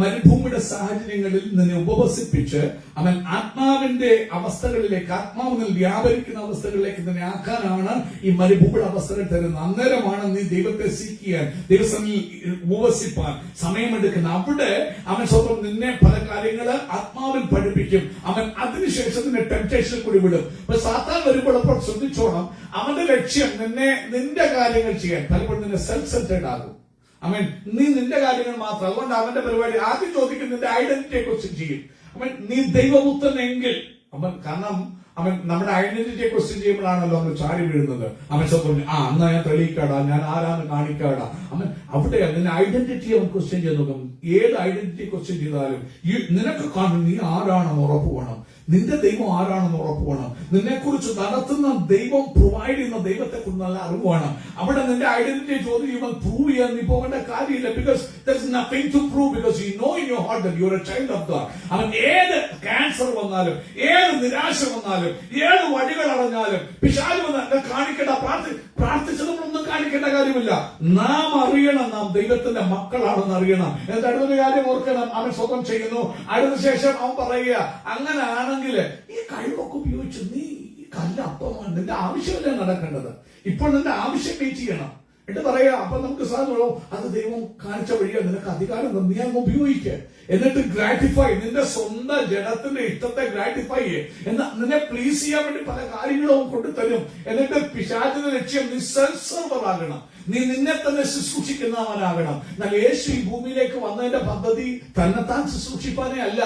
മരുഭൂമിയുടെ സാഹചര്യങ്ങളിൽ നിന്നെ ഉപവസിപ്പിച്ച് ആത്മാവിന്റെ അവസ്ഥകളിലേക്ക്, ആത്മാവിൽ വ്യാപരിക്കുന്ന അവസ്ഥകളിലേക്ക് നിന്നെ ആക്കാനാണ് ഈ മരുഭൂമിയുടെ അവസ്ഥകൾ തരുന്നത്. അന്നേരമാണ് നീ ദൈവത്തെ സീക്കിയാൻ, ദൈവസന്നിധിയിൽ ഉപവസിപ്പാൻ സമയമെടുക്കുന്നത്. അവിടെ സ്വന്തം നിന്നെ പല കാര്യങ്ങള് ആത്മാവിൽ പഠിപ്പിക്കും. അതിനുശേഷം നിന്നെ ടെംപ്റ്റേഷനിൽ കൂടി വിടും. അപ്പൊ സാത്താൻ വരുമ്പോൾ അപ്പോൾ ശ്രദ്ധിച്ചോണം, അവന്റെ ലക്ഷ്യം നിന്റെ കാര്യങ്ങൾ ചെയ്യാൻ. പലപ്പോഴും നിന്നെ സെൽഫ് സെന്റേഡ് ആകും. നീ നിന്റെ കാര്യങ്ങൾ മാത്രം. അതുകൊണ്ട് അവന്റെ പരിപാടി ആദ്യം ചോദിക്കും നിന്റെ ഐഡന്റിറ്റിയെ കുറിച്ച് ചെയ്യും. നീ ദൈവപുത്രനെങ്കിൽ കാരണം നമ്മുടെ ഐഡന്റിറ്റിയെ ക്വസ്റ്റ്യൻ ചെയ്യുമ്പോഴാണല്ലോ നമ്മൾ ചാടി വീഴുന്നത്. സ്വന്തം എന്നാ ഞാൻ തെളിയിക്കാടാ, ഞാൻ ആരാന്ന് കാണിക്കാടാ. അവിടെ നിന്റെ ഐഡന്റിറ്റി അവൻ ക്വസ്റ്റ്യൻ ചെയ്ത് നോക്കും. ഏത് ഐഡന്റിറ്റി ക്വസ്റ്റ്യൻ ചെയ്താലും നിനക്ക് കാണും നീ ആരാണെന്ന് ഉറപ്പ് വേണം. നിന്റെ ദൈവം ആരാണെന്ന് ഉറപ്പ് വേണം. നിന്നെക്കുറിച്ച് നടത്തുന്ന ദൈവം പ്രൊവൈഡ് ചെയ്യുന്ന ദൈവത്തെ കുറിച്ച് നല്ല അറിവ് വേണം. അവിടെ നിന്റെ ഐഡന്റിറ്റി ചോദ്യം ചെയ്യുമ്പോൾ പ്രൂവ് ചെയ്യാൻ നീ പോകേണ്ട കാര്യമില്ല. Because there is nothing to prove, because you know in your heart that you are a child of God. ഏത് ക്യാൻസർ വന്നാലും, ഏത് നിരാശ വന്നാലും, ഏത് വഴികൾ അടഞ്ഞാലും, പിശാച് വന്നാൽ കാണിക്കേണ്ട, പ്രാർത്ഥിച്ചതൊന്നും കാണിക്കേണ്ട കാര്യമില്ല. നാം അറിയണം നാം ദൈവത്തിന്റെ മക്കളാണെന്ന് അറിയണം. എന്നിട്ട് അടുത്തൊരു കാര്യം ഓർക്കണം, അവൻ സ്വന്തം ചെയ്യുന്നു. അടുത്ത ശേഷം അവൻ പറയുക, അങ്ങനെയാണെങ്കിൽ ഈ കഴിവൊക്കെ ഉപയോഗിച്ച് നീ ഈ കല്ല് അപ്പമാണ്. നിന്റെ ആവശ്യമില്ല നടക്കേണ്ടത്. ഇപ്പോൾ നിന്റെ ആവശ്യം മീറ്റ് ചെയ്യണം എന്നിട്ട് പറയാ. അപ്പൊ നമുക്ക് സാധനമല്ലോ, അത് ദൈവം കാണിച്ച വഴിയാ, നിനക്ക് അധികാരം നീ അങ്ങ് ഉപയോഗിക്കുക. എന്നിട്ട് ഗ്രാറ്റിഫൈ, നിന്റെ സ്വന്തം ജഡത്തിന്റെ ഇഷ്ടത്തെ ഗ്രാറ്റിഫൈ എന്ന് നിന്നെ പ്ലീസ് ചെയ്യാൻ വേണ്ടി പല കാര്യങ്ങളും കൊണ്ടുതരും. എന്നിട്ട് പിശാചിന്റെ ലക്ഷ്യം നീ സെൽഫ് സർവർ ആകണം. നീ നിന്നെ തന്നെ ശുശ്രൂഷിക്കുന്നവനാകണം. എന്നാൽ യേശു ഈ ഭൂമിയിലേക്ക് വന്നതിന്റെ പദ്ധതി തന്നെത്താൻ ശുശ്രൂഷിപ്പാനേ അല്ല.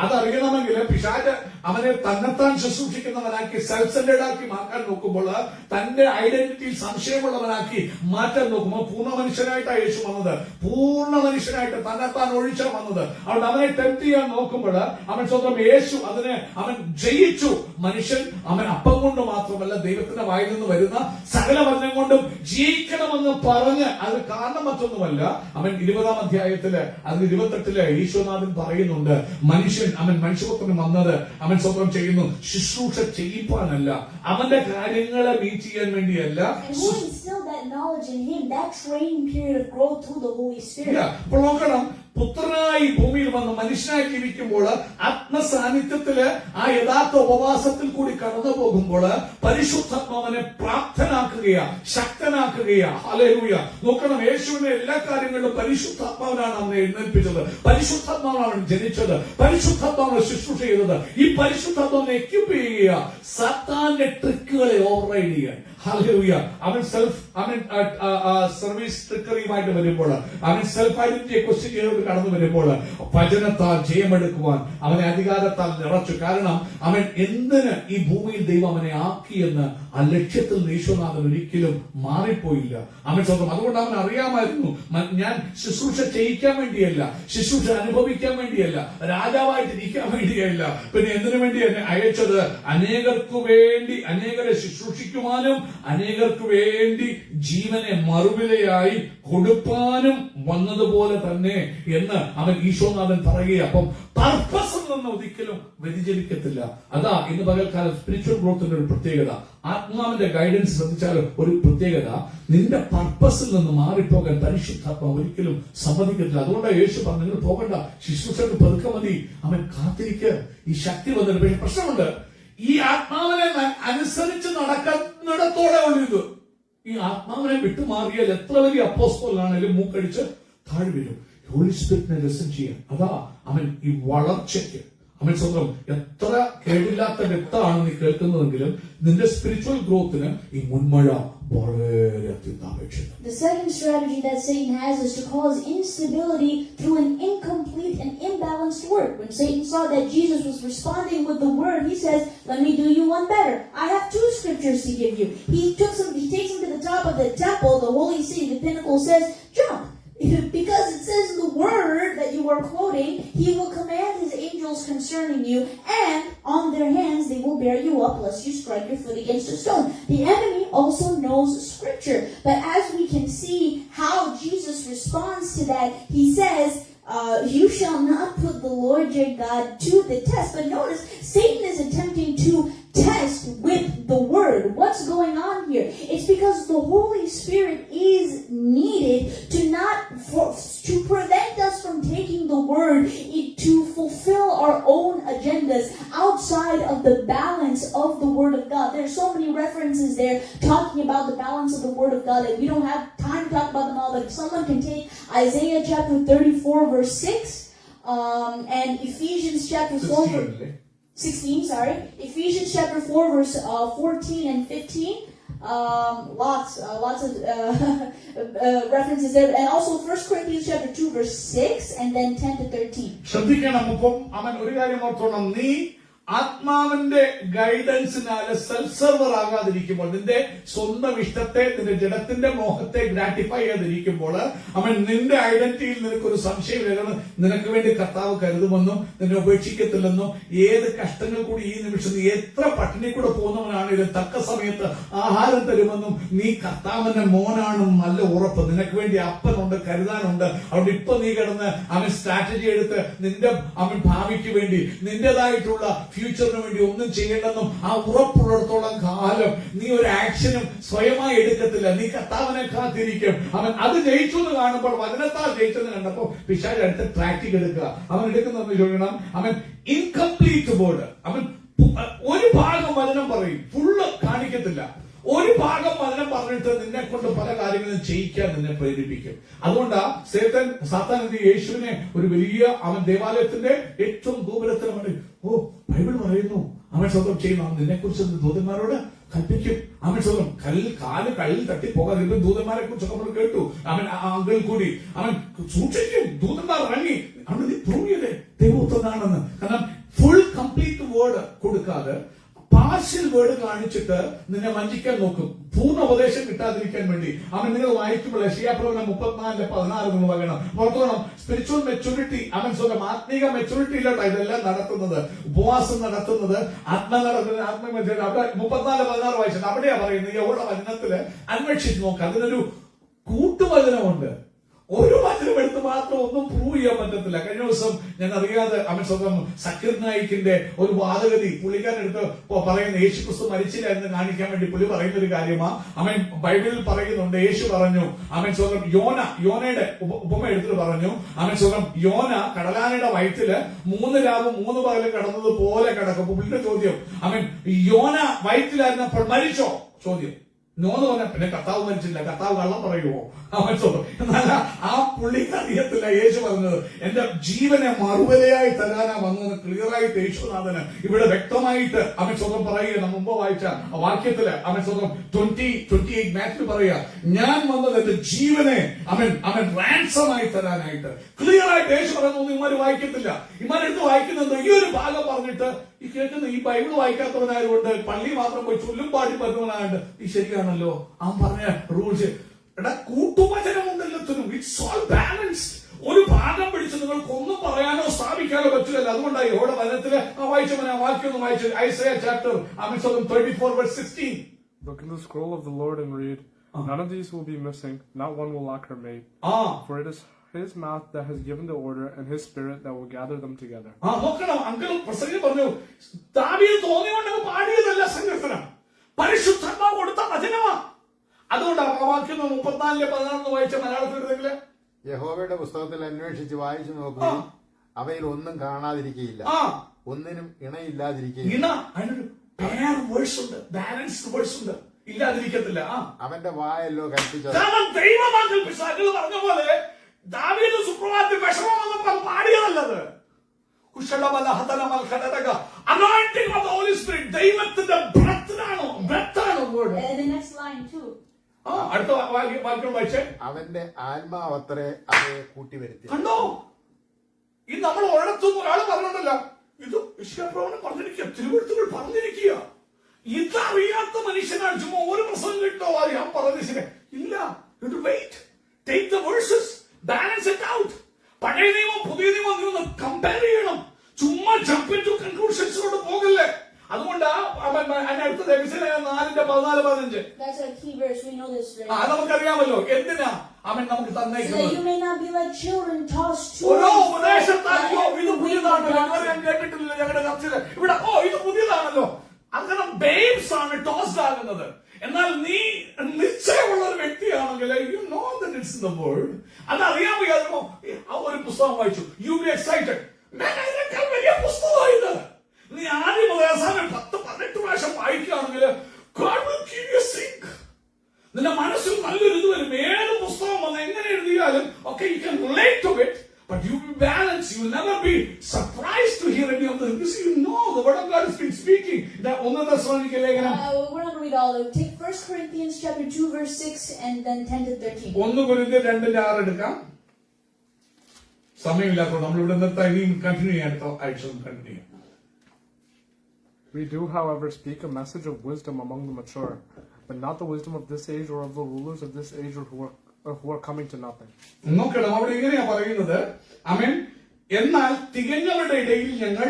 അതറിയണമെങ്കിൽ പിശാച് അവനെ തന്നെത്താൻ ശുശ്രൂഷിക്കുന്നവനാക്കി, സെൽഫ് സെന്റേഡ് ആക്കി മാറ്റാൻ നോക്കുമ്പോൾ, തന്റെ ഐഡന്റിറ്റിയിൽ സംശയമുള്ളവനാക്കി മാറ്റാൻ നോക്കുമ്പോൾ, പൂർണ്ണ മനുഷ്യനായിട്ടാണ് യേശു വന്നത്. പൂർണ്ണ മനുഷ്യനായിട്ട് തന്നെത്താൻ ഒഴിച്ച വന്നത്. അവിടെ അവനെ ടെംപ്റ്റ് ചെയ്യാൻ നോക്കുമ്പോൾ അവൻ സ്വന്തം യേശു അതിനെ അവൻ ജയിച്ചു. മനുഷ്യൻ അപ്പം കൊണ്ട് മാത്രമല്ല, ദൈവത്തിന്റെ വായിൽ നിന്ന് വരുന്ന സകല വചനം കൊണ്ടും ജയിക്കണമെന്ന് പറഞ്ഞ്, അത് കാരണം മറ്റൊന്നുമല്ല. 20-ാം അധ്യായത്തില് 28-ല് ഈശോനാഥൻ പറയുന്നുണ്ട്, മനുഷ്യപുത്രൻ വന്നത് സ്വന്തം ചെയ്യുന്നു, ശുശ്രൂഷ ചെയ്യിപ്പാനല്ല, അവന്റെ കാര്യങ്ങളെ മീറ്റ് ചെയ്യാൻ വേണ്ടിയല്ല. That knowledge in him, that training period of growth through the Holy Spirit. അപ്പോൾ നോക്കണം, പുത്രനായി ഭൂമിയിൽ വന്ന് മനുഷ്യനായി ജീവിക്കുമ്പോൾ ആത്മസാന്നിധ്യത്തില് ആ യഥാർത്ഥ ഉപവാസത്തിൽ കൂടി കടന്നു പോകുമ്പോൾ പരിശുദ്ധാത്മാവിനെ പ്രാപ്തനാക്കുകയാ, ശക്തനാക്കുകയാ. ഹല്ലേലൂയ. നോക്കണം, യേശുവിന്റെ എല്ലാ കാര്യങ്ങളിലും പരിശുദ്ധാത്മാവിനാണ് അവനെ എഴുന്നേൽപ്പിച്ചത്, പരിശുദ്ധാത്മാവാണ് അവൻ ജനിച്ചത്, പരിശുദ്ധാത്മാവിനെ ശുശ്രൂഷ ചെയ്തത്. ഈ പരിശുദ്ധാത്മാവിനെ എക്യുപ്പ് ചെയ്യുക, സാത്താന്റെ ട്രിക്കുകളെ ഓവർറൈഡ് ചെയ്യാൻ. ഹല്ലേലൂയ. അവൻ സർവീസ് ട്രിക്കറിയുമായിട്ട് വരുമ്പോൾ, അവൻ സെൽഫ് ഐഡന്റിറ്റിയെ ക്വസ്റ്റ്യൻ ചെയ്തുകൊണ്ട് കടന്നു വരുമ്പോൾ വചനത്താൽ ജയമെടുക്കുവാൻ അവനെ അധികാരത്താൽ നിറച്ചു. കാരണം അവൻ എന്തിന് ഈ ഭൂമിയിൽ ദൈവം അവനെ ആക്കിയെന്ന് ആ ലക്ഷ്യത്തിൽ ഈശ്വരനാഥൻ ഒരിക്കലും മാറിപ്പോയില്ല. അവൻ സ്വന്തം അതുകൊണ്ട് അവൻ അറിയാമായിരുന്നു, ഞാൻ ശുശ്രൂഷ ചെയ്യിക്കാൻ വേണ്ടിയല്ല, ശുശ്രൂഷ അനുഭവിക്കാൻ വേണ്ടിയല്ല, രാജാവായിട്ടിരിക്കാൻ വേണ്ടിയല്ല, പിന്നെ എന്തിനു വേണ്ടി എന്നെ അയച്ചത്? അനേകർക്കു വേണ്ടി, അനേകരെ ശുശ്രൂഷിക്കുവാനും അനേകർക്ക് വേണ്ടി ജീവനെ മറുവിലയായി കൊടുപ്പാനും വന്നതുപോലെ തന്നെ എന്ന് അവൻ ഈശോനാഥൻ പറയുക. അപ്പം പർപ്പസിൽ നിന്ന് ഒരിക്കലും വ്യതിചലിക്കത്തില്ല. അതാ ഇന്ന് പകൽക്കാലം സ്പിരിച്വൽ ഗ്രോത്തിന്റെ ഒരു പ്രത്യേകത. ആത്മാവിന്റെ ഗൈഡൻസ് ശ്രദ്ധിച്ചാൽ ഒരു പ്രത്യേകത, നിന്റെ പർപ്പസിൽ നിന്ന് മാറിപ്പോകാൻ പരിശുദ്ധാത്മാവ് ഒരിക്കലും സമ്മതിക്കത്തില്ല. അതുകൊണ്ടാണ് യേശു പറഞ്ഞു, നിങ്ങൾ പോകണ്ട, ശുശ്രൂഷക്ക് പതുക്കെ മതി, അവൻ കാത്തിരിക്കുക, ഈ ശക്തി വന്നിട്ട്. പക്ഷെ പ്രശ്നമുണ്ട്, ഈ ആത്മാവിനെ അനുസരിച്ച് നടക്കുന്നിടത്തോടെ ഉള്ളത്. ഈ ആത്മാവിനെ വിട്ടുമാറിയാൽ എത്ര വലിയ അപ്പോസ്തലനാണെങ്കിലും മൂക്കടിച്ച് താഴെ വരും. ഹോളി സ്പിരിറ്റിനെ ലിസൺ ചെയ്യാൻ. അതാ അവൻ ഈ വളർച്ചയ്ക്ക്, അവൻ സ്വന്തം എത്ര കേടില്ലാത്ത വ്യക്തമാണ് നീ കേൾക്കുന്നതെങ്കിലും നിന്റെ സ്പിരിച്വൽ ഗ്രോത്തിന് ഈ മുൻമഴ വളരെ അത്യന്താപേക്ഷിതം. The second strategy that Satan has is to cause instability through an incomplete and imbalanced word. When Satan saw that Jesus was responding with the word, he says, "Let me do you one better. I have two scriptures to give you." He takes him to the top of the temple, the holy city, the pinnacle, says, "Jump." Because it says in the word that you are quoting, he will command his angels concerning you, and on their hands they will bear you up, lest you strike your foot against a stone. The enemy also knows scripture. But as we can see how Jesus responds to that, he says, you shall not put the Lord your God to the test. But notice, Satan is attempting to test with the word. What's going on here? It's because the Holy Spirit is needed to prevent us from taking the word to fulfill our own agendas outside of the balance of the word of God. There are so many references there talking about the balance of the word of God that we don't have time to talk about them all, but if someone can take Isaiah chapter 34 verse 6 and Ephesians chapter 4 16, Ephesians chapter 4 verse 14 and 15, lots of references there, and also 1 Corinthians chapter 2 verse 6 and then 10 to 13. ശ്രദ്ധിക്കണം. അപ്പം അവൻ ഒരു കാര്യം ഓർത്തോണം, നീ ആത്മാവിന്റെ ഗൈഡൻസിനാല് സെൽഫ് സെർവർ ആകാതിരിക്കുമ്പോൾ, നിന്റെ സ്വന്തം ഇഷ്ടത്തെ, നിന്റെ ജഡത്തിന്റെ മോഹത്തെ ഗ്രാറ്റിഫൈ ചെയ്യാതിരിക്കുമ്പോൾ, അവൻ നിന്റെ ഐഡന്റിറ്റിയിൽ നിനക്കൊരു സംശയം വരണം. നിനക്ക് വേണ്ടി കർത്താവ് കരുതുമെന്നും നിന്നെ ഉപേക്ഷിക്കത്തില്ലെന്നും, ഏത് കഷ്ടങ്ങൾ കൂടി ഈ നിമിഷം നീ എത്ര പട്ടിണി കൂടെ പോകുന്നവനാണെങ്കിലും തക്ക സമയത്ത് ആഹാരം തരുമെന്നും, നീ കർത്താവിന്റെ മോനാണെന്നും നല്ല ഉറപ്പ്. നിനക്ക് വേണ്ടി അപ്പനുണ്ട്, കരുതാനുണ്ട്. അവിടെ ഇപ്പൊ നീ കിടന്ന് അവൻ സ്ട്രാറ്റജി എടുത്ത് അവൻ ഭാവിക്ക് വേണ്ടി നിന്റേതായിട്ടുള്ള ഫ്യൂച്ചറിന് വേണ്ടി ഒന്നും ചെയ്യണമെന്നും ആ ഉറപ്പുള്ളിടത്തോളം കാലം നീ ഒരു ആക്ഷനും സ്വയമായി എടുക്കത്തില്ല. നീ കർത്താവിനെ കാത്തിരിക്കും. അവൻ അത് ജയിച്ചു എന്ന് കാണുമ്പോൾ, വചനത്താൽ ജയിച്ചെന്ന് കണ്ടപ്പോൾ പിശാച് അടുത്ത പ്രാക്ടിക് എടുക്കുക. അവൻ എടുക്കുന്നതെന്ന് ചോദിക്കണം, അവൻ ഇൻകംപ്ലീറ്റ് വേർഡ്, അവൻ ഒരു ഭാഗം വചനം പറയും, ഫുള്ള് കാണിക്കത്തില്ല. ഒരു ഭാഗം വചനം പറഞ്ഞിട്ട് നിന്നെ കൊണ്ട് പല കാര്യങ്ങളും ചെയ്യിക്കാൻ നിന്നെ പ്രേരിപ്പിക്കും. അതുകൊണ്ടാ സാത്താൻ യേശുവിനെ ഒരു വലിയ, അവൻ ദേവാലയത്തിന്റെ ഏറ്റവും ഗോപുരത്തിൽ ബൈബിൾ പറയുന്നു, അവൻ സ്വന്തം ചെയ്യുന്നു, അവൻ നിന്നെ കുറിച്ച് ദൂതന്മാരോട് കൽപ്പിക്കും. അവൻ സ്വന്തം കല്ലിൽ തട്ടിപ്പോകാതെ. ദൂതന്മാരെ കുറിച്ചൊക്കെ നമ്മൾ കേട്ടു. അവൻ അങ്കിൾ കൂടി അവൻ സൂക്ഷിക്കും. ദൂതന്മാർ ഇറങ്ങി അവൻ പ്രൂവ് ചെയ്തേ ദൈവത്വനാണെന്ന്. കാരണം ഫുൾ കംപ്ലീറ്റ് വേർഡ് കൊടുക്കാതെ പാർഷ്യൽ വേർഡ് കാണിച്ചിട്ട് നിന്നെ വഞ്ചിക്കാൻ നോക്കും, പൂർണ്ണ ഉപദേശം കിട്ടാതിരിക്കാൻ വേണ്ടി. അവൻ നിങ്ങൾ വായിക്കുമ്പോൾ യെശയ്യാപ്രവചനം 34:16 നിങ്ങൾ വായിക്കണം. ഓർത്തോണം, സ്പിരിച്വൽ മെച്ചൂരിറ്റി, അവൻ സ്വന്തം ആത്മീക മെച്ചൂരിറ്റിയിലോട്ടാ ഇതെല്ലാം നടത്തുന്നത്. ഉപവാസം നടത്തുന്നത്, നടത്തുന്നത് ആത്മീയ. അവിടെ 34:16 വായിച്ചത് അവിടെയാ പറയുന്നത്. യഹോവയുടെ വചനത്തില് അന്വേഷിച്ച് നോക്കുക, അതിനൊരു കൂട്ടുവചനമുണ്ട്. ഒരു വചനം എടുത്ത് മാത്രം ഒന്നും പ്രൂവ് ചെയ്യാൻ പറ്റത്തില്ല. കഴിഞ്ഞ ദിവസം ഞാൻ അറിയാതെ സ്വന്തം സക്കീർ നായിക്കിന്റെ ഒരു വാദഗതി പുള്ളിക്കാരൻ എടുത്ത് പറയുന്ന യേശു ക്രിസ്തു മരിച്ചില്ല എന്ന് കാണിക്കാൻ വേണ്ടി പുള്ളി പറയുന്ന ഒരു കാര്യമാണ്. ബൈബിളിൽ പറയുന്നുണ്ട്, യേശു പറഞ്ഞു സ്വന്തം യോനയുടെ ഉപമ എടുത്തിട്ട് പറഞ്ഞു സ്വന്തം യോന കടലാനയുടെ വയറ്റില് 3 രാവും 3 പകലും കിടന്നത് പോലെ കിടക്കും. പുള്ളിയുടെ ചോദ്യം യോന വയറ്റിലായിരുന്നപ്പോൾ മരിച്ചോ? ചോദ്യം. നോന്ന് പറഞ്ഞ പിന്നെ കർത്താവ് മരിച്ചില്ല, കർത്താവ് കള്ളം പറയുമോ? എന്നാൽ ആ പുള്ളിക്ക് അറിയത്തില്ല യേശു പറഞ്ഞത് എന്റെ ജീവനെ മറുപടിയായി തരാനാ വന്നത്. ക്ലിയറായിട്ട് യേശുനാഥന് ഇവിടെ വ്യക്തമായിട്ട് സ്വന്തം പറയുക. മുമ്പ് വായിച്ച വാക്യത്തില് സ്വന്തം 28 മാത്യു പറയുക, ഞാൻ വന്നത് എന്റെ ജീവനെ റാൻസമായി തരാനായിട്ട്. ക്ലിയർ ആയിട്ട് യേശു പറയുന്നത് ഇമാര് വായിക്കത്തില്ല. ഇമാരെടുത്ത് വായിക്കുന്നത് ഈ ഒരു ഭാഗം പറഞ്ഞിട്ട് ഈ കേൾക്കുന്ന ഈ ബൈബിൾ വായിക്കാത്തവനായതുകൊണ്ട് പള്ളി മാത്രം പോയി ചൊല്ലും പാടി പറഞ്ഞവനായിട്ട് ഈ ശരിയാണല്ലോ അവൻ പറഞ്ഞ റൂൾസ്. എടാ കൂട്ടുവചനമുണ്ടല്ലത്തിനും. It's all balanced. ഒരു ഭാഗം പിടിച്ച് നിങ്ങൾക്ക് ഒന്നും പറയാനോ സ്ഥാപിക്കാനോ പറ്റില്ല. അതുകൊണ്ടായി ഇവിടെ വചനത്തില് വായിച്ചവനെ ആ വാക്യം ഒന്ന് വായിച്ചു. Isaiah chapter 34:16. Look in the scroll of the Lord and read. None of these will be missing, not one will lack or made. For it is His mouth that has given the order, and His Spirit that will gather them together. നോക്കണം, അങ്കിൾ പ്രസംഗം പറഞ്ഞു ദാവീദ് തോന്നിയോണ്ടെങ്കിൽ പാടിയതല്ല സങ്കീർത്തനം, പരിശുദ്ധാത്മാവ് കൊടുത്ത വചനമാ. അതുകൊണ്ട് ആ വാക്യം 34:16 വായിച്ച മലയാളത്തിൽ യഹോവയുടെ പുസ്തകത്തിൽ അന്വേഷിച്ച് വായിച്ചു നോക്കുകയും അവയിൽ ഒന്നും കാണാതിരിക്കുകയില്ല, ഒന്നിനും ഇണയില്ലാതിരിക്കുകയില്ല. ബാലൻസ്ഡ് വേഴ്സ് ഉണ്ട്, ഇല്ലാതിരിക്കത്തില്ല. അവന്റെ വായല്ലോ കൽപ്പിച്ചത്. ദൈവമാക്കൾ പിശാചുകൾ പറഞ്ഞ പോലെ ദാവീദ് സുപ്രഭാതത്തിൽ വിഷമം വന്നപ്പോൾ പാടിയതല്ലത്. Anointing of the Holy Spirit, ദൈവത്തിന്റെ ബ്രത്താണ്. അടുത്ത വാക്യം വായിച്ചേ. അവന്റെ ആത്മാവത്രേ അവയെ കൂട്ടിവരുത്തി. കണ്ടോ, ഈ നമ്മൾ ഒരിടത്തുനിന്ന് ഒരാൾ പറഞ്ഞിട്ടല്ല, ഇത് യശയ്യാപ്രവചനം പറഞ്ഞിരിക്കുക, തിരുവെഴുത്തുകൾ പറഞ്ഞിരിക്കുക. ഇതറിയാത്ത മനുഷ്യനാണ്. ചുമ്മാ ഒരു പ്രസംഗം കിട്ടോ അറിയാം പറഞ്ഞ ഇല്ല. Wait, take the verses, balance it out. പഴയ നിയമം പുതിയ നിയമം നീ ഒന്ന് കമ്പയർ ചെയ്യണം. ചുമ്മാ ജമ്പ് ഇൻ ടു കൺക്ലൂഷൻസിലോട്ട് പോകല്ലേ. അതുകൊണ്ട് അടുത്തത് എഫെസ്യർ 4:14-15 അത് നമുക്കറിയാമല്ലോ. എന്തിനാ നമുക്ക് ഓരോ ഉപദേശത്താലോ ഇത് പുതിയതാണല്ലോ, ഞാൻ കേട്ടിട്ടില്ല ഞങ്ങളുടെ ചർച്ചയില് ഇവിടെ. ഇത് പുതിയതാണല്ലോ. അങ്ങനെ ബേബ്സ് ആണ് ടോസ്ഡ് ആകുന്നത്. എന്നാൽ നീ നിശ്ചയമുള്ള ഒരു വ്യക്തിയാണെങ്കിൽ you know that it's in the world. അത് അറിയാൻ വയ്യാതെ ആ ഒരു പുസ്തകം വായിച്ചു, യു ബി എക്സൈറ്റഡ്. അതിനേക്കാൾ വലിയ പുസ്തകമായത് നീ ആദ്യം മുതൽ അവസാനം 10-18 പ്രാവശ്യം വായിക്കുകയാണെങ്കിൽ God will give you a sink. നിന്റെ മനസ്സിൽ നല്ലൊരു ഇത് വരും. ഏത് പുസ്തകം വന്ന് എങ്ങനെ എഴുതിയാലും you can relate to it, but you will balance. You will never be surprised to hear any of this, because you know the word of God has been speaking. We're not going to read all of it. Take 1 Corinthians chapter 2 verse 6 and then 10-13. 1 Corinthians 2:6 എടുക്കാം. സമയമില്ലാത്തപ്പോൾ നമ്മൾ ഇവിടെ നിർത്താം. ഇനിയും കണ്ടിന്യൂ ചെയ്യാൻ ആഴ്ച കണ്ടിന്യൂ ചെയ്യാം. We do, however, speak a message of wisdom among the mature, but not the wisdom of this age or of the rulers of this age who are coming to nothing. നോക്കണം, അവിടെ ഇങ്ങനെയാ പറയുന്നത്. എന്നാൽ തികഞ്ഞവരുടെ ഇടയിൽ ഞങ്ങൾ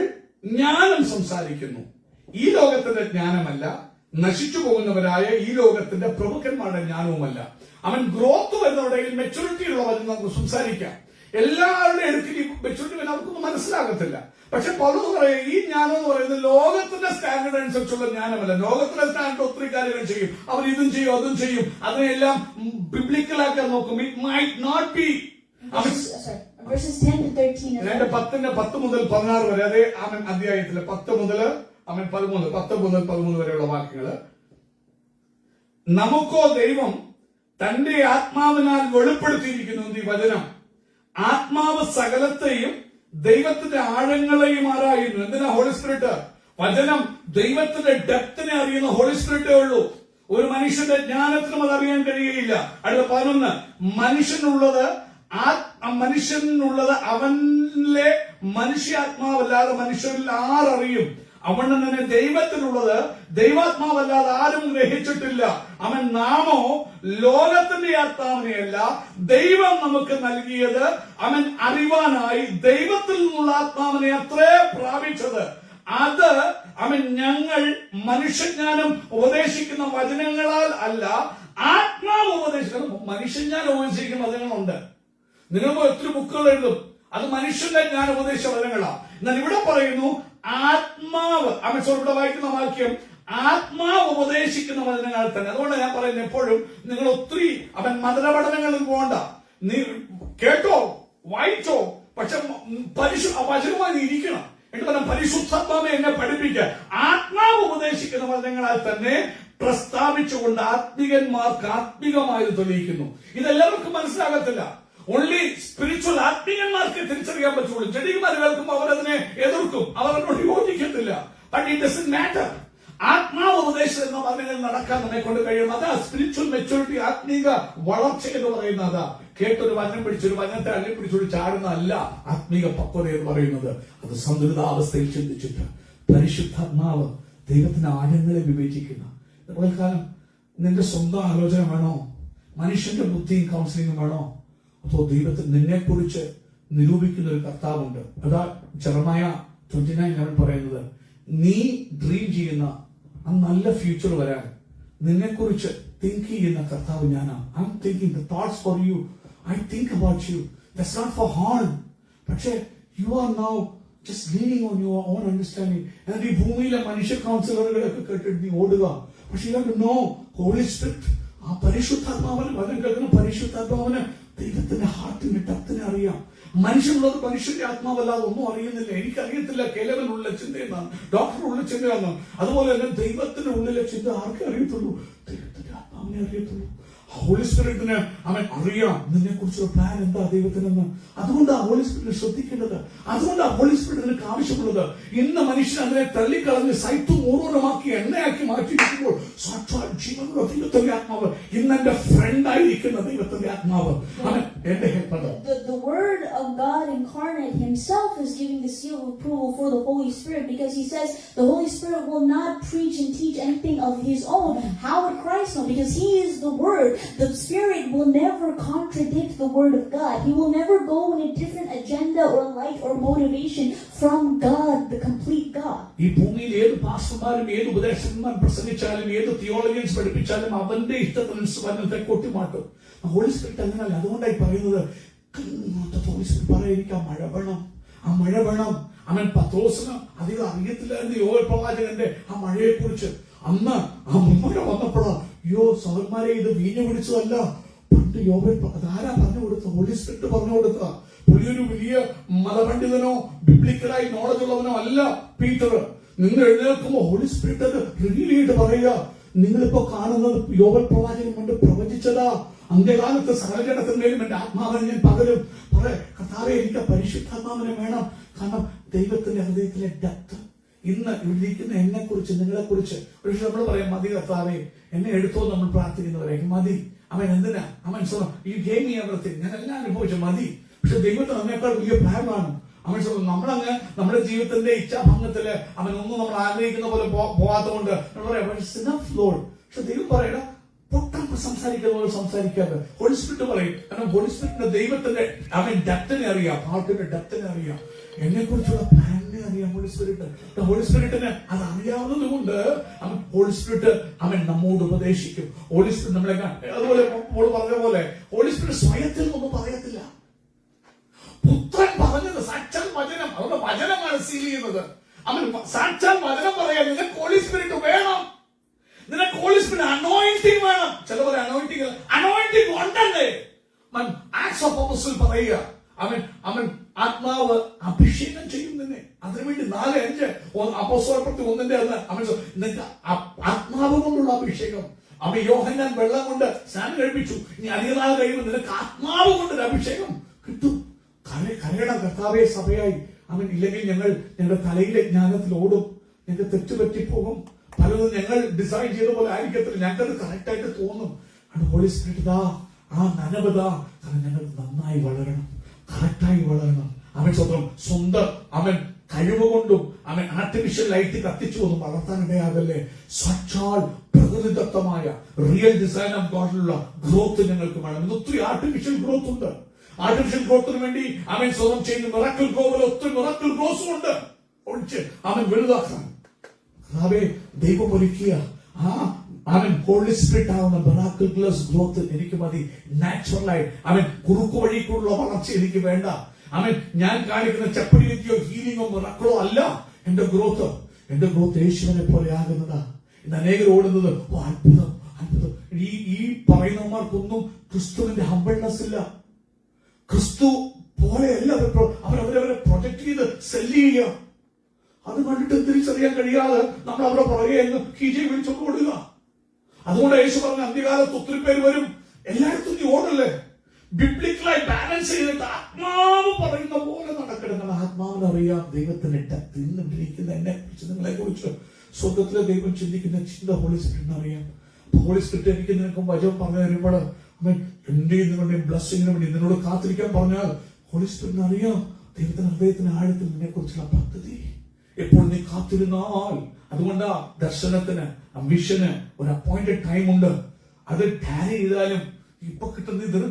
ജ്ഞാനം സംസാരിക്കുന്നു, ഈ ലോകത്തിന്റെ ജ്ഞാനമല്ല, നശിച്ചു പോകുന്നവരായ ഈ ലോകത്തിന്റെ പ്രഭുക്കന്മാരുടെ ജ്ഞാനവുമല്ല. ഗ്രോത്ത് വരുന്നവരുടെ മെച്ചൂരിറ്റി ഉള്ളവർ നമുക്ക് സംസാരിക്കാം. എല്ലാവരുടെ അടുക്കൽ മെച്ചൂരിറ്റി നമുക്കൊന്നും മനസ്സിലാകത്തില്ല. പക്ഷെ പൗലോസ് പറയും ഈ ജ്ഞാനം എന്ന് പറയുന്നത് ലോകത്തിന്റെ സ്റ്റാൻഡേർഡ് അനുസരിച്ചുള്ള ജ്ഞാനമല്ല. ലോകത്തിന്റെ സ്റ്റാൻഡേർഡ് ഒത്തിരി കാര്യങ്ങൾ ചെയ്യും, അവർ ഇതും ചെയ്യും അതും ചെയ്യും, അതിനെല്ലാം ബിബ്ലിക്കലാക്കാൻ നോക്കും. It might not be. Verses 10-13. 10-16 വരെ അതേ അധ്യായത്തില് 10 മുതൽ 13 വരെയുള്ള വാക്യങ്ങള്. നമുക്കോ ദൈവം തന്റെ ആത്മാവിനാൽ വെളിപ്പെടുത്തിയിരിക്കുന്നു ഈ വചനം. ആത്മാവ് സകലത്തെയും ദൈവത്തിന്റെ ആഴങ്ങളെയും ആരായുന്നു. എന്തിനാ? Holy spirit. വചനം ദൈവത്തിന്റെ ഡെപ്തിനെ അറിയുന്ന ഹോളി സ്പിരിറ്റേ ഉള്ളൂ. ഒരു മനുഷ്യന്റെ ജ്ഞാനത്തിനും അത് അറിയാൻ കഴിയുകയില്ല. അടുത്ത 11 മനുഷ്യനുള്ളത് അവനിലെ മനുഷ്യാത്മാവല്ലാതെ മനുഷ്യരിൽ ആരറിയും? അവൻ തന്നെ ദൈവത്തിനുള്ളത് ദൈവാത്മാവല്ലാതെ ആരും ഗ്രഹിച്ചിട്ടില്ല. നാമോ ലോകത്തിന്റെ ആത്മാവിനെയല്ല, ദൈവം നമുക്ക് നൽകിയത് അറിവാനായി ദൈവത്തിൽ നിന്നുള്ള ആത്മാവിനെ അത്രേ പ്രാപിച്ചത്. അത് ഞങ്ങൾ മനുഷ്യജ്ഞാനം ഉപദേശിക്കുന്ന വചനങ്ങളാൽ അല്ല, ആത്മാവ് ഉപദേശിക്കണം. മനുഷ്യജ്ഞാനം ഉപദേശിക്കുന്ന വചനങ്ങളുണ്ട്. നിങ്ങൾ ഒത്തിരി ബുക്കുകൾ എഴുതും, അത് മനുഷ്യന്റെ ജ്ഞാനോപദേശ വചനങ്ങളാണ്. എന്നാൽ ഇവിടെ പറയുന്നു ആത്മാവ്, ഇവിടെ വായിക്കുന്ന വാക്യം ആത്മാവ് ഉപദേശിക്കുന്ന വചനങ്ങൾ തന്നെ. അതുകൊണ്ട് ഞാൻ പറയുന്നത് എപ്പോഴും നിങ്ങൾ ഒത്തിരി മതപഠനങ്ങളിൽ പോകണ്ട, നീ കേട്ടോ വായിച്ചോ, പക്ഷെ വചനമായി നീ ഇരിക്കണം. എന്നിട്ട് പരിശുദ്ധാത്മാവെ എന്നെ പഠിപ്പിക്കുക. ആത്മാവ് ഉപദേശിക്കുന്ന വചനങ്ങളാൽ തന്നെ പ്രസ്താവിച്ചുകൊണ്ട് ആത്മികന്മാർക്ക് ആത്മികമായത് തെളിയിക്കുന്നു. ഇതെല്ലാവർക്കും മനസ്സിലാകത്തില്ല. ഓൺലി സ്പിരിച്വൽ ആത്മീയന്മാർക്ക് തിരിച്ചറിയാൻ പറ്റുള്ളൂ. ജഡികന്മാർ കേൾക്കുമ്പോൾ അവരതിനെ എതിർക്കും, അവരോട് യോജിക്കത്തില്ല. But it doesn't matter. ആത്മാവ് ഉപദേശം എന്ന പറഞ്ഞാൽ നടക്കാൻ നമ്മെ കൊണ്ട് കഴിയും. അതാ സ്പിരിച്വൽ മെച്ചൂരിറ്റി, ആത്മീക വളർച്ച എന്ന് പറയുന്നത്. അതാ കേട്ടൊരു വചനം പിടിച്ചൊരു വചനത്തെ അള്ളി പിടിച്ചൊരു ചാടുന്നതല്ല ആത്മീക പക്വത എന്ന് പറയുന്നത്. അത് സന്തുലിതാവസ്ഥയിൽ ചിന്തിച്ചിട്ട് പരിശുദ്ധാത്മാവ് ദൈവത്തിന്റെ ആഴങ്ങളെ വിവേചിക്കുന്ന. കാലം നിന്റെ സ്വന്തം ആലോചന വേണോ, മനുഷ്യന്റെ ബുദ്ധിയും കൗൺസിലിംഗും വേണോ, അതോ ദൈവത്തിൽ നിന്നെ കുറിച്ച് നിരൂപിക്കുന്ന ഒരു കർത്താവുണ്ട്. അതാ ജെറമയ 29 പറയുന്നത്, നീ ഡ്രീം ചെയ്യുന്ന ആ നല്ല ഫ്യൂച്ചർ വരാൻ നിന്നെ കുറിച്ച് തിങ്ക് ചെയ്യുന്ന കർത്താവ് ഞാനാണ്. I am thinking the thoughts for you, I think about you, that's not for harm. പക്ഷേ you are now just leaning on your own understanding. And ഈ ഭൂമിയിലെ മനുഷ്യ കൗൺസിലറുകളൊക്കെ കേട്ടിട്ട് നീ ഓടുക. പക്ഷെ you have to know Holy Spirit, ആ പരിശുദ്ധാത്മാവിന് വചനം കേൾക്കുന്ന പരിശുദ്ധാത്മാവിന് ദൈവത്തിന്റെ ഹാർട്ടിന്റെ ഡെപ്തിനെ അറിയാം. മനുഷ്യനുള്ളത് മനുഷ്യന്റെ ആത്മാവല്ലാതെ ഒന്നും അറിയുന്നില്ല. എനിക്കറിയത്തില്ല കേലവനുള്ള ചിന്തയെന്നാണ്, ഡോക്ടറുള്ള ചിന്തയെന്നാണ്. അതുപോലെ തന്നെ ദൈവത്തിന്റെ ഉള്ളിലെ ചിന്ത ആർക്കെ അറിയത്തുള്ളൂ? ദൈവത്തിന്റെ ആത്മാവിനെ അറിയത്തുള്ളൂ. ഹോളി സ്പിരിറ്റിന് അവൻ അറിയാം നിന്നെ കുറിച്ചുള്ള പ്ലാൻ എന്താ ദൈവത്തിനെന്ന്. അതുകൊണ്ട് ആ ഹോളി സ്പിരിറ്റിനെ ശ്രദ്ധിക്കേണ്ടത്, അതുകൊണ്ട് ആ ഹോളി സ്പിരിറ്റിന് ആവശ്യമുള്ളത്. ഇന്ന് മനുഷ്യൻ അതിനെ തള്ളിക്കളഞ്ഞ് സൈത്തും ഊർവ്വമാക്കി എണ്ണയാക്കി മാറ്റിയിരിക്കുമ്പോൾ സാക്ഷാൽ ജീവനുള്ള ദൈവത്തിന്റെ ആത്മാവ് ഇന്ന് എന്റെ ഫ്രണ്ടായിരിക്കുന്ന ദൈവത്തിന്റെ ആത്മാവ് അവൻ എന്റെ helper. The word of God incarnate himself is giving the seal of approval for the Holy Spirit, because he says the Holy Spirit will not preach and teach anything of his own. How would Christ know? Because he is the word. The Spirit will never contradict the word of God. He will never go in a different agenda or light or motivation from God, the complete God. ഈ ഭൂമിയിൽ ഏത് പാസ്റ്റർമാരും ഏത് ഉപദേശകന്മാരും പ്രസംഗിച്ചാലും ഏത് തിയോളജിയൻസ് പഠിപ്പിച്ചാലും അവന്റെ ഇഷ്ടത്തിനനുസരിച്ച് കൊട്ടിമാട്ടും. ഹോളി സ്പിരിറ്റ് അങ്ങനല്ല. അതുകൊണ്ടായി പറയുന്നത് ഹോളി സ്പിരിറ്റ് പറയാ ആ മഴ വേണം, ആ മഴ വേണം. അവൻ പത്രോസിന് അധികം അറിയത്തില്ലായിരുന്നു യോവേൽ പ്രവാചകന്റെ ആ മഴയെ കുറിച്ച്. അന്ന് ആ മുൻമഴ വന്നപ്പോഴാ യോ സഹോദരന്മാരെ ഇത് വീഞ്ഞു പിടിച്ചതല്ല, പണ്ട് യോവേൽ ആരാ പറഞ്ഞു കൊടുത്ത? ഹോളി സ്പിരിറ്റ് പറഞ്ഞു കൊടുത്ത. പുള്ളിയൊരു വലിയ മതപണ്ഡിതനോ ബിബ്ലിക്കലായി നോളജ് ഉള്ളവനോ അല്ല പീറ്റർ. നിങ്ങൾ എഴുന്നേൽക്കുമ്പോ ഹോളി സ്പിരിറ്റ് അത് റിവീൽ ചെയ്ത് പറയുക, നിങ്ങളിപ്പോ കാണുന്നത് യോവേൽ പ്രവാചകൻ കൊണ്ട് പ്രവചിച്ചതാ. അന്ത്യകാലത്ത് സകലജനത്തിന്മേലും എന്റെ ആത്മാവിനെ ഞാൻ പകരും. കർത്താവേ എനിക്ക് പരിശുദ്ധാത്മാവിനെ വേണം. കാരണം ദൈവത്തിന്റെ ഹൃദയത്തിലെ ഡെപ്ത് ഇന്ന് ഇരിക്കുന്ന എന്നെ കുറിച്ച് നിങ്ങളെ കുറിച്ച്. പക്ഷെ നമ്മൾ പറയാം മതി കർത്താവേ എന്നെ എടുത്തോ. നമ്മൾ പ്രാർത്ഥിക്കുന്നവരെ മതി. അവൻ എന്തിനാ? അവൻ യു ഗേവ് മീ എവരിതിങ്, ഞാൻ എല്ലാം അനുഭവിച്ചു മതി. പക്ഷെ ദൈവത്തിന് അതിനേക്കാൾ വലിയ പ്ലാനാണ്. അവൻ നമ്മളങ്ങ് നമ്മുടെ ജീവിതത്തിന്റെ ഇച്ഛാഭംഗത്തില് അവനൊന്നും നമ്മൾ ആഗ്രഹിക്കുന്ന പോലെ പോകാത്തതുകൊണ്ട് നമ്മൾ പറയാം. പക്ഷെ ദൈവം പറയണം പൊട്ടം സംസാരിക്കുന്ന പോലെ സംസാരിക്കാതെ. ഹോളി സ്പിരിറ്റ് പറയും. കാരണം ഹോളി സ്പിരിറ്റിന്റെ ദൈവത്തിന്റെ അവൻ ഡെപ്തിനെ അറിയാം, ഹാർട്ടിന്റെ ഡെപ്തിനെ അറിയാം, എന്നെ കുറിച്ചുള്ള പ്ലാനിനെ അറിയാം ഹോളി സ്പിരിറ്റ്. ഹോളി സ്പിരിറ്റിന് അത് അറിയാവുന്നത് കൊണ്ട് അവൻ ഹോളി സ്പിരിറ്റ് അവൻ നമ്മോട് ഉപദേശിക്കും. ഹോളി സ്പിരിറ്റ് നമ്മളെ അതുപോലെ പറഞ്ഞ പോലെ ഹോളി സ്പിരിറ്റ് സ്വയത്തിൽ ഒന്നും പറയത്തില്ല. പുത്രൻ പറഞ്ഞത് സാക്ഷാൽ വചനം, അവരുടെ വചനമാണ് സീൽ ചെയ്യുന്നത്. അവൻ സാക്ഷാൽ വചനം പറയാൻ നിനക്ക് ഹോളി സ്പിരിറ്റ് വേണം, നിനക്ക് ഹോളി സ്പിരിറ്റ് അനോയിന്റിംഗ് വേണം. ചിലവരെ അനോയിന്റിംഗ് ഉണ്ടല്ലേ. ആക്ട്സ് ഓഫ് അപ്പോസ്റ്റൽ പറയുക അവൻ ആത്മാവ് അഭിഷേകം ചെയ്യും നിന്നെ. അതിനുവേണ്ടി 4-5 അപ്പോസ്തലപ്രവൃത്തി 1 അവൻ നിനക്ക് ആത്മാവ് കൊണ്ടുള്ള അഭിഷേകം. അവൻ യോഹന്നാൻ വെള്ളം കൊണ്ട് സ്നാനം കഴിപ്പിച്ചു. ഇനി അധിക നാൾ കഴിയുമ്പോൾ നിനക്ക് ആത്മാവ് കൊണ്ടൊരു അഭിഷേകം കിട്ടും. കരയണം കർത്താവേ സഭയായി. അവൻ ഇല്ലെങ്കിൽ ഞങ്ങളുടെ തലയിലെ ജ്ഞാനത്തിൽ ഓടും, ഞങ്ങൾക്ക് തെറ്റുപറ്റിപ്പോകും. പലതും ഞങ്ങൾ ഡിസൈൻ ചെയ്ത പോലെ ആയിരിക്കത്തില്ല, ഞങ്ങൾക്കത് കറക്റ്റ് ആയിട്ട് തോന്നും. ഹോളി സ്പിരിറ്റ് ആ നനവതാ. കാരണം ഞങ്ങൾ നന്നായി വളരണം, കറക്റ്റായി വളരണം. അവൻ സ്വന്തം അവൻ കഴിവ് കൊണ്ടും അവൻ ആർട്ടിഫിഷ്യൽ ലൈറ്റ് കത്തിച്ചു ഒന്നും വളർത്താനിടയാകല്ലേ. സാക്ഷാൽ പ്രകൃതിദത്തമായ റിയൽ ഡിസൈൻ ഓഫ് ഗോഡിലുള്ള ഗ്രോത്ത് ഞങ്ങൾക്ക് വേണം. ഇത് ഒത്തിരി ആർട്ടിഫിഷ്യൽ ഗ്രോത്ത് ഉണ്ട്. ആർട്ടിഫിഷ്യൽ ഗ്രോത്തിന് വേണ്ടി അവൻ സ്വന്തം ചെയ്യുന്ന മിറക്കിൾ ഗ്രോവിൽ ഒത്തിരി മിറക്കിൾ ഗ്രോസും ഉണ്ട്. ഒഴിച്ച് അവൻ വലുതാക്കാൻ ദൈവം ഒരുക്കിയ അവൻ ഹോളി സ്പിരിറ്റ് ആവുന്ന മിറാക്കിൾസ് ഗ്രോത്ത് എനിക്ക് മതി. നാച്ചുറലായി അവൻ കുറുക്കു വഴിക്കുള്ള വളർച്ച എനിക്ക് വേണ്ട. അവൻ ഞാൻ കാണിക്കുന്ന ചപ്പടി വിദ്യയോ ഹീലിംഗോ മിറാക്കിളോ അല്ല എന്റെ ഗ്രോത്ത്. എന്റെ ഗ്രോത്ത് യേശുവിനെ പോലെ ആകുന്നതാ. ഇന്ന് അനേകർ ഓടുന്നത് അത്ഭുതം അത്ഭുതം. ഈ പറയുന്നവർക്കൊന്നും ക്രിസ്തുവിന്റെ ഹംബിൾനെസ് ഇല്ല. ക്രിസ്തു പോലെയല്ല അവരവരെ പ്രൊജക്ട് ചെയ്ത് സെല്ല് ചെയ്യുക. അത് കണ്ടിട്ട് തിരിച്ചറിയാൻ കഴിയാതെ നമ്മൾ അവരുടെ പുറകെ കീജെ വിളിച്ചോണ്ട് ഓടുക. അതുകൊണ്ട് യേശു പറഞ്ഞ അന്ത്യകാലത്ത് ഒത്തിരി പേര് വരും. എല്ലായിടത്തും നീ ഓടല്ലേ, ബിബ്ലിക്കലായി ബാലൻസ് ചെയ്തിട്ട് ആത്മാവ് പറയുന്ന പോലെ നടക്കണം. ആത്മാവിനറിയാം ദൈവത്തിന് തിന്നിട്ടിരിക്കുന്ന എന്നെ കുറിച്ച്, നിങ്ങളെ കുറിച്ച് സ്വർഗത്തിലെ ദൈവം ചിന്തിക്കുന്ന ചിന്ത ഹോളി സ്പിരിറ്റിന് അറിയാം. ഹോളി സ്പിരിറ്റ് എനിക്ക് നിനക്കും വചനം പറഞ്ഞു തരുമ്പോൾ അവൻ എന്റെയും നിങ്ങളുടെയും ബ്ലസ്സിങ്ങിന് വേണ്ടി നിന്നോട് കാത്തിരിക്കാൻ പറഞ്ഞാൽ ഹോളി സ്പിരിറ്റിന് അറിയാം ദൈവത്തിന്റെ ഹൃദയത്തിന് ആഴത്തിൽ നിന്നെ കുറിച്ചുള്ള പദ്ധതി. എപ്പോൾ നീ കാത്തിരുന്നാൽ, അതുകൊണ്ടാ ദർശനത്തിന് വിഷന് ഒരു അപ്പോയിന്റഡ് ടൈം ഉണ്ട്. അത് ടാരി ചെയ്താലും ഇപ്പൊ കിട്ടുന്ന ഇത്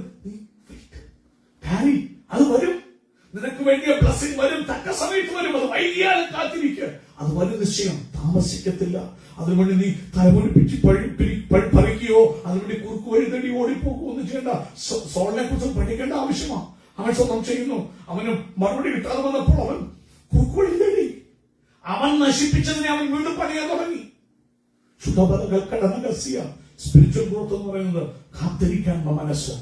ടാരി, അത് വരും. നിനക്ക് വേണ്ടിയ ബ്ലസ്സിംഗ് വരും, തക്ക സമയത്ത് വരും. അത് വൈകിയാലും കാത്തിരിക്കുക, അത് വരും നിശ്ചയം, താമസിക്കത്തില്ല. അതിനുവേണ്ടി നീ തലമുടിപ്പിച്ച് പറിക്കുകയോ അതിനുവേണ്ടി കുറുക്കു വഴി തേടി ഓടിപ്പോകുകയോ ഒന്നും ചെയ്യേണ്ട. സോളിനെ കുറിച്ച് പഠിക്കേണ്ട ആവശ്യമാണ്. അവൻ സ്വന്തം ചെയ്യുന്നു. അവന് മറുപടി കിട്ടാതെ വന്നപ്പോൾ അവൻ കുറുക്കു വഴി തേടി. അവൻ നശിപ്പിച്ചതിനെ അവൻ വീണ്ടും പണിയാൻ തുടങ്ങി. സ്പിരിച്വൽ ഗ്രോത്ത് എന്ന് പറയുന്നത് കാത്തിരിക്കാനുള്ള മനസ്സ്,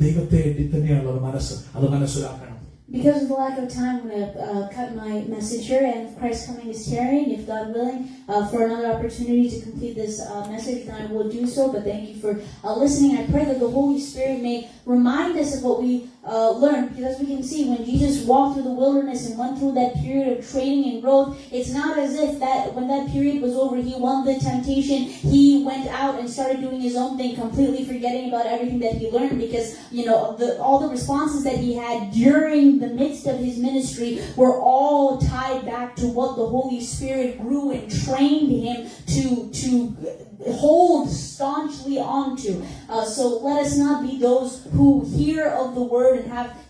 ദൈവത്തെ തന്നെയുള്ള മനസ്സ്. അത് മനസ്സിലാക്കണം. Because of the lack of time, I'm going to cut my message here. And if Christ's coming is tarrying, if God willing, for another opportunity to complete this message, then I will do so. But thank you for listening. I pray that the Holy Spirit may remind us of what we learned. Because we can see when Jesus walked through the wilderness and went through that period of training and growth, it's not as if that when that period was over, he won the temptation, he went out and started doing his own thing, completely forgetting about everything that he learned. Because, all the responses that he had during the midst of his ministry were all tied back to what the Holy Spirit grew and trained him to hold staunchly onto. So let us not be those who hear of the word and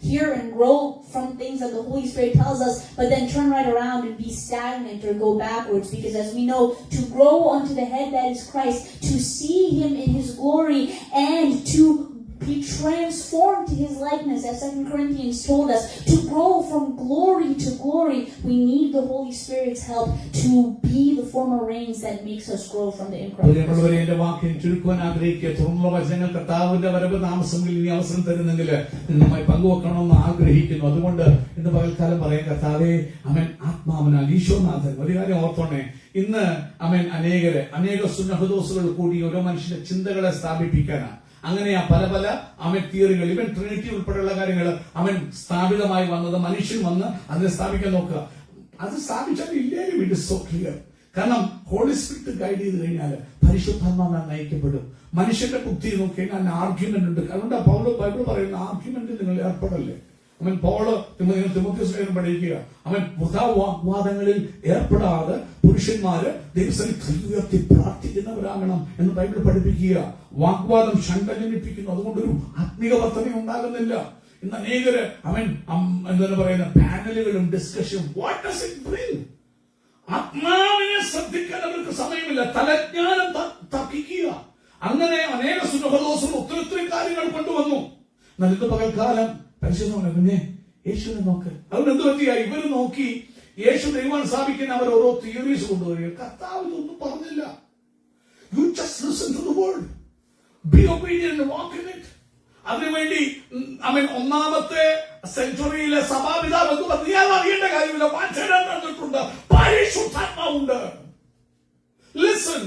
hear and grow from things that the Holy Spirit tells us, but then turn right around and be stagnant or go backwards. Because as we know, to grow unto the head that is Christ, to see him in his glory and to be transformed to his likeness, as 2 Corinthians told us, to grow from glory to glory, we need the Holy Spirit's help to be the former rains that makes us grow from the incorruptible. എന്റെ വാക്കിൽ ചുരുക്കുവാൻ ആഗ്രഹിക്കുക. തുറന്നുള്ള വചനങ്ങൾ കർത്താവിന്റെ വരവ് താമസമെങ്കിൽ ഇനി അവസരം തരുന്നെങ്കിൽ നിന്നുമായി പങ്കുവെക്കണമെന്ന് ആഗ്രഹിക്കുന്നു. അതുകൊണ്ട് ഇന്ന് പകൽക്കാലം പറയാൻ കർത്താവേ, അവൻ ആത്മാവിനാൽ ഈശോനാഥൻ. ഒരു കാര്യം ഓർത്തോണേ, ഇന്ന് അവൻ അനേക സുന്നഹദോസുകൾ കൂടി ഓരോ മനുഷ്യന്റെ ചിന്തകളെ സ്ഥാപിപ്പിക്കാനാണ്. അങ്ങനെയാ പല അവൻ തിയറികൾ, ഇവൻ ട്രിനിറ്റി ഉൾപ്പെടെയുള്ള കാര്യങ്ങൾ അവൻ സ്ഥാപിതമായി വന്നത്. മനുഷ്യൻ വന്ന് അതിനെ സ്ഥാപിക്കാൻ നോക്കുക. അത് സ്ഥാപിച്ചാൽ ഇല്ലേലും ഇറ്റ് ഇസ് സോ ക്ലിയർ. കാരണം ഹോളി സ്പിരിറ്റ് ഗൈഡ് ചെയ്ത് കഴിഞ്ഞാൽ പരിശുദ്ധാത്മാവിനാൽ നയിക്കപ്പെടും. മനുഷ്യന്റെ ബുദ്ധി നോക്കി കഴിഞ്ഞാൽ ആർഗ്യുമെന്റ് ഉണ്ട്. അതുകൊണ്ട് ബൈബിൾ പറയുന്ന ആർഗ്യുമെന്റ് നിങ്ങൾ ഏർപ്പെടല്ലേ. അവൻ തിമോഥെയോസിനെ പഠിക്കുക. അവൻ വൃഥാ വാഗ്വാദങ്ങളിൽ ഏർപ്പെടാതെ പുരുഷന്മാര് ദൈവസന്നിധിയിൽ കൈ ഉയർത്തി പ്രാർത്ഥിക്കുന്നവരാകണം എന്ന് ബൈബിൾ പഠിപ്പിക്കുക. വാഗ്വാദം ഷണ്ട ജനിപ്പിക്കുന്നു. അതുകൊണ്ടൊരു ആത്മീക വർധന ഉണ്ടാകുന്നില്ല. ഇന്ന് അനേകര് അവൻ എന്താണ് പറയുന്ന പാനലുകളും ഡിസ്കഷനും. What does it bring? ആത്മാവിനെ ശ്രദ്ധിക്കാൻ അവർക്ക് സമയമില്ല. തലജ്ഞാനം തർക്കിക്കുക. അങ്ങനെ അനേക സുനഹദോസും ഒത്തിരി കാര്യങ്ങൾ കൊണ്ടുവന്നു. എന്നാൽ ഇന്ന് പകൽക്കാലം പരിശുദ്ധമാണ്. പിന്നെ യേശുവിനെ നോക്ക്. അതുകൊണ്ട് എന്ത് പറ്റിയ ഇവര് നോക്കി യേശു ദൈവം സ്ഥാപിക്കുന്ന അവർ ഓരോ തിയറീസ് കൊണ്ടുവരിക. കർത്താവ് ഇതൊന്നും പറഞ്ഞില്ല. You just listen to the word, be obedient, walk in it. അതിനുവേണ്ടി ഒന്നാമത്തെ സെഞ്ചുറിയിലെ സഭാപിതാവ് എന്ന് പറഞ്ഞാൽ അറിയേണ്ട കാര്യമില്ല. വചനം തന്നിട്ടുണ്ട്, പരിശുദ്ധാത്മാവുണ്ട്. ലിസൺ,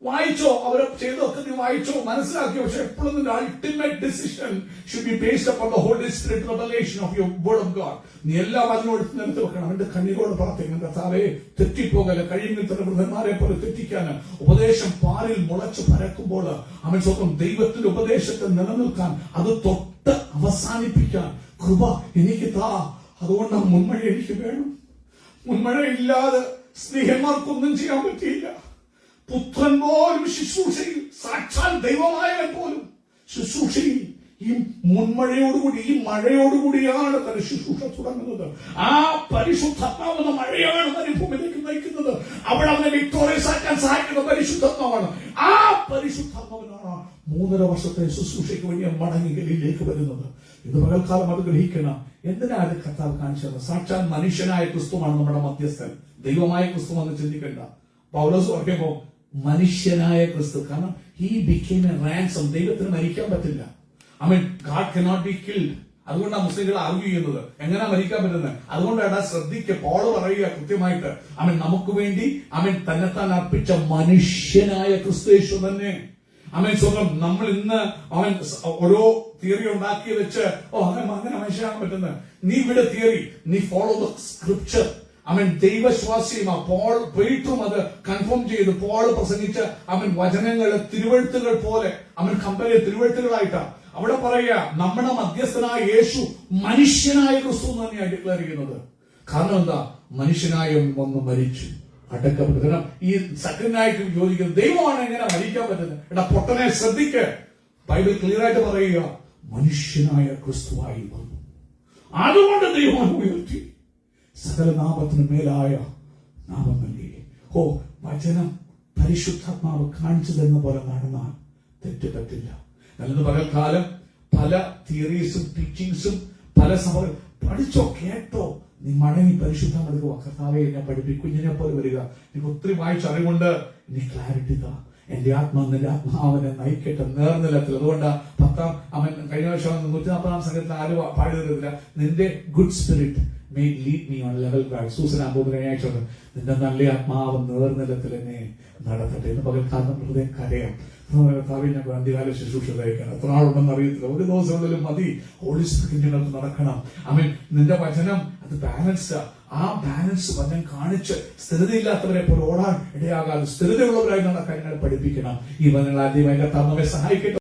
വായിച്ചോ, അവരെ ചെയ്തൊക്കെ നീ വായിച്ചോ, മനസ്സിലാക്കിയോ. പക്ഷെ എപ്പോഴും നിന്റെ ultimate decision should be based upon the holy spirit revelation of your word of God. നീ എല്ലാ വചനവും എടുത്ത് നിരത്തി വെക്കണം. അവന്റെ കണ്ണീരോട് പ്രാർത്ഥിക്കണം, കർത്താവേ തെറ്റിപ്പോകല്ല, കഴിയുമെങ്കിൽ തന്നെ വൃദ്ധന്മാരെ പോലെ തെറ്റിക്കാൻ. ഉപദേശം പാറിൽ മുളച്ച് പരക്കുമ്പോൾ അവൻ സ്വന്തം ദൈവത്തിന്റെ ഉപദേശത്തെ നിലനിൽക്കാൻ, അത് തൊട്ട് അവസാനിപ്പിക്കാൻ കൃപ എനിക്ക് താ. അതുകൊണ്ട് മുൻമഴ എനിക്ക് വേണം. മുൻമഴ ഇല്ലാതെ സ്നേഹന്മാർക്കൊന്നും ചെയ്യാൻ പറ്റിയില്ല. പുത്രൻ പോലും ശുശ്രൂഷയിൽ, സാക്ഷാൽ ദൈവമായവൻ പോലും ശുശ്രൂഷയിൽ ഈ മുൻമഴയോടുകൂടി, ഈ മഴയോടുകൂടിയാണ് തന്റെ ശുശ്രൂഷ തുടങ്ങുന്നത്. ആ പരിശുദ്ധാത്മാവെന്ന മഴയാണ് മരുഭൂമിയിലേക്ക് നയിക്കുന്നത്. അവിടെ അവനെ വിക്ടോറിയസ് ആക്കാൻ സഹായിക്കുന്ന പരിശുദ്ധാത്മാവാണ്. ആ പരിശുദ്ധാത്മാവിനാണ് 3.5 വർഷത്തെ ശുശ്രൂഷയ്ക്ക് വേണ്ടി മടങ്ങി ഗലീലയിലേക്ക് വരുന്നത്. ഇത് പകൽക്കാലം അത് ഗ്രഹിക്കണം. എന്തിനാ അത് കർത്താവ് കാണിച്ചത്? സാക്ഷാൽ മനുഷ്യനായ ക്രിസ്തുവാണ് നമ്മുടെ മധ്യസ്ഥൻ. ദൈവമായ ക്രിസ്തു എന്ന് ചിന്തിക്കണ്ട. പൗലോസ് പറയുമ്പോ മനുഷ്യനായ ക്രിസ്തു, കാരണം he became a ransom. ദൈവത്തിന് മരിക്കാൻ പറ്റില്ല. I mean, God cannot be killed. അതുകൊണ്ടാണ് മുസ്ലിങ്ങൾ ആർഗ്യൂ ചെയ്യുന്നത് എങ്ങനെ മരിക്കാൻ പറ്റുന്നത്. അതുകൊണ്ടാണ് ശ്രദ്ധിക്കുക, പോൾ പറയുക കൃത്യമായിട്ട്, നമുക്ക് വേണ്ടി തന്നെത്താൻ അർപ്പിച്ച മനുഷ്യനായ ക്രിസ്തു തന്നെ. സ്വന്തം നമ്മൾ ഇന്ന് ഓരോ തിയറി ഉണ്ടാക്കി വെച്ച് അങ്ങനെ മനുഷ്യനാകാൻ പറ്റുന്നത്. നീ ഇവിടെ തിയറി, നീ ഫോളോ ദ സ്ക്രിപ്ചർ. ദൈവശ്വാസിയുമാ പോൾ പേട്ടും അത് കൺഫേം ചെയ്ത് പോൾ പ്രസംഗിച്ച വചനങ്ങള് തിരുവെഴുത്തുകൾ പോലെ കമ്പനിയെ തിരുവെഴുത്തുകളായിട്ടാ അവിടെ പറയുക നമ്മുടെ മധ്യസ്ഥനായ യേശു മനുഷ്യനായ ക്രിസ്തു തന്നെയാണ് ഡിക്ലെയർ ചെയ്യുന്നത്. കാരണം എന്താ? മനുഷ്യനായ വന്ന് മരിച്ചു, അടക്കപ്പെട്ടു. കാരണം ഈ സെക്കൻഡായിട്ട് യോജിക്കുന്നത് ദൈവമാണ് എങ്ങനെ മരിക്കാൻ പറ്റുന്നത്? എടാ പൊട്ടനെ ശ്രദ്ധിക്ക്, ബൈബിൾ ക്ലിയർ ആയിട്ട് പറയുക മനുഷ്യനായ ക്രിസ്തുവായി വന്നു. അതുകൊണ്ട് ദൈവം ഉയർത്തി സകല നാമത്തിന് മേലായ നാമം നൽകി. വചനം പരിശുദ്ധാത്മാവ് കാണിച്ചു തരുന്ന പോലെ നടന്നാൽ തെറ്റ് പറ്റില്ല. അല്ലെന്ന് പകൽക്കാലം പല തിയറീസും ടീച്ചിങ്സും പല സഭകൾ പഠിച്ചോ കേട്ടോ, നീ മടങ്ങി പരിശുദ്ധമെടുക്കുക. കർത്താവെ ഞാൻ പഠിപ്പിക്കും, കുഞ്ഞിനെ പോലെ വരിക. നീ ഒത്തിരി വായിച്ചറിവുകൊണ്ട് നീ ക്ലാരിറ്റി താ. എന്റെ നിന്റെ ആത്മാവിനെ നയിക്കട്ടെ നേർനിലത്തിൽ. അതുകൊണ്ട് കഴിഞ്ഞ വർഷം 140-ാം സംഘത്തിൽ ആരും പാടി തരുന്നില്ല, നിന്റെ good spirit may lead me on level ground. Susan ആകുമ്പോഴായിട്ടുണ്ട് നിന്റെ നല്ല ആത്മാവ് നേർനിലത്തിൽ എന്നെ നടത്തട്ടെ എന്ന് പകൽക്കാലം ഹൃദയം കരയാം. ഞാൻ അന്ത്യകാല ശുശ്രൂഷ തയ്ക്കണം. എത്ര നാളുണ്ടെന്ന് അറിയത്തില്ല. ഒരു ദിവസങ്ങളിലും മതി. ഹോളി സ്പിരിറ്റ് ഞങ്ങൾക്ക് നടക്കണം. നിന്റെ വചനം അത് ബാലൻസ്ഡാ. ആ ബാലൻസ് വചനം കാണിച്ച് സ്ഥിരതയില്ലാത്തവരെ പോലെ ഓടാൻ ഇടയാകാതെ സ്ഥിരതയുള്ളവരായി നടക്കാൻ പഠിപ്പിക്കണം. ഈ വചനങ്ങൾ ആദ്യമായി കർത്താവ് നമ്മെ സഹായിക്കട്ടെ.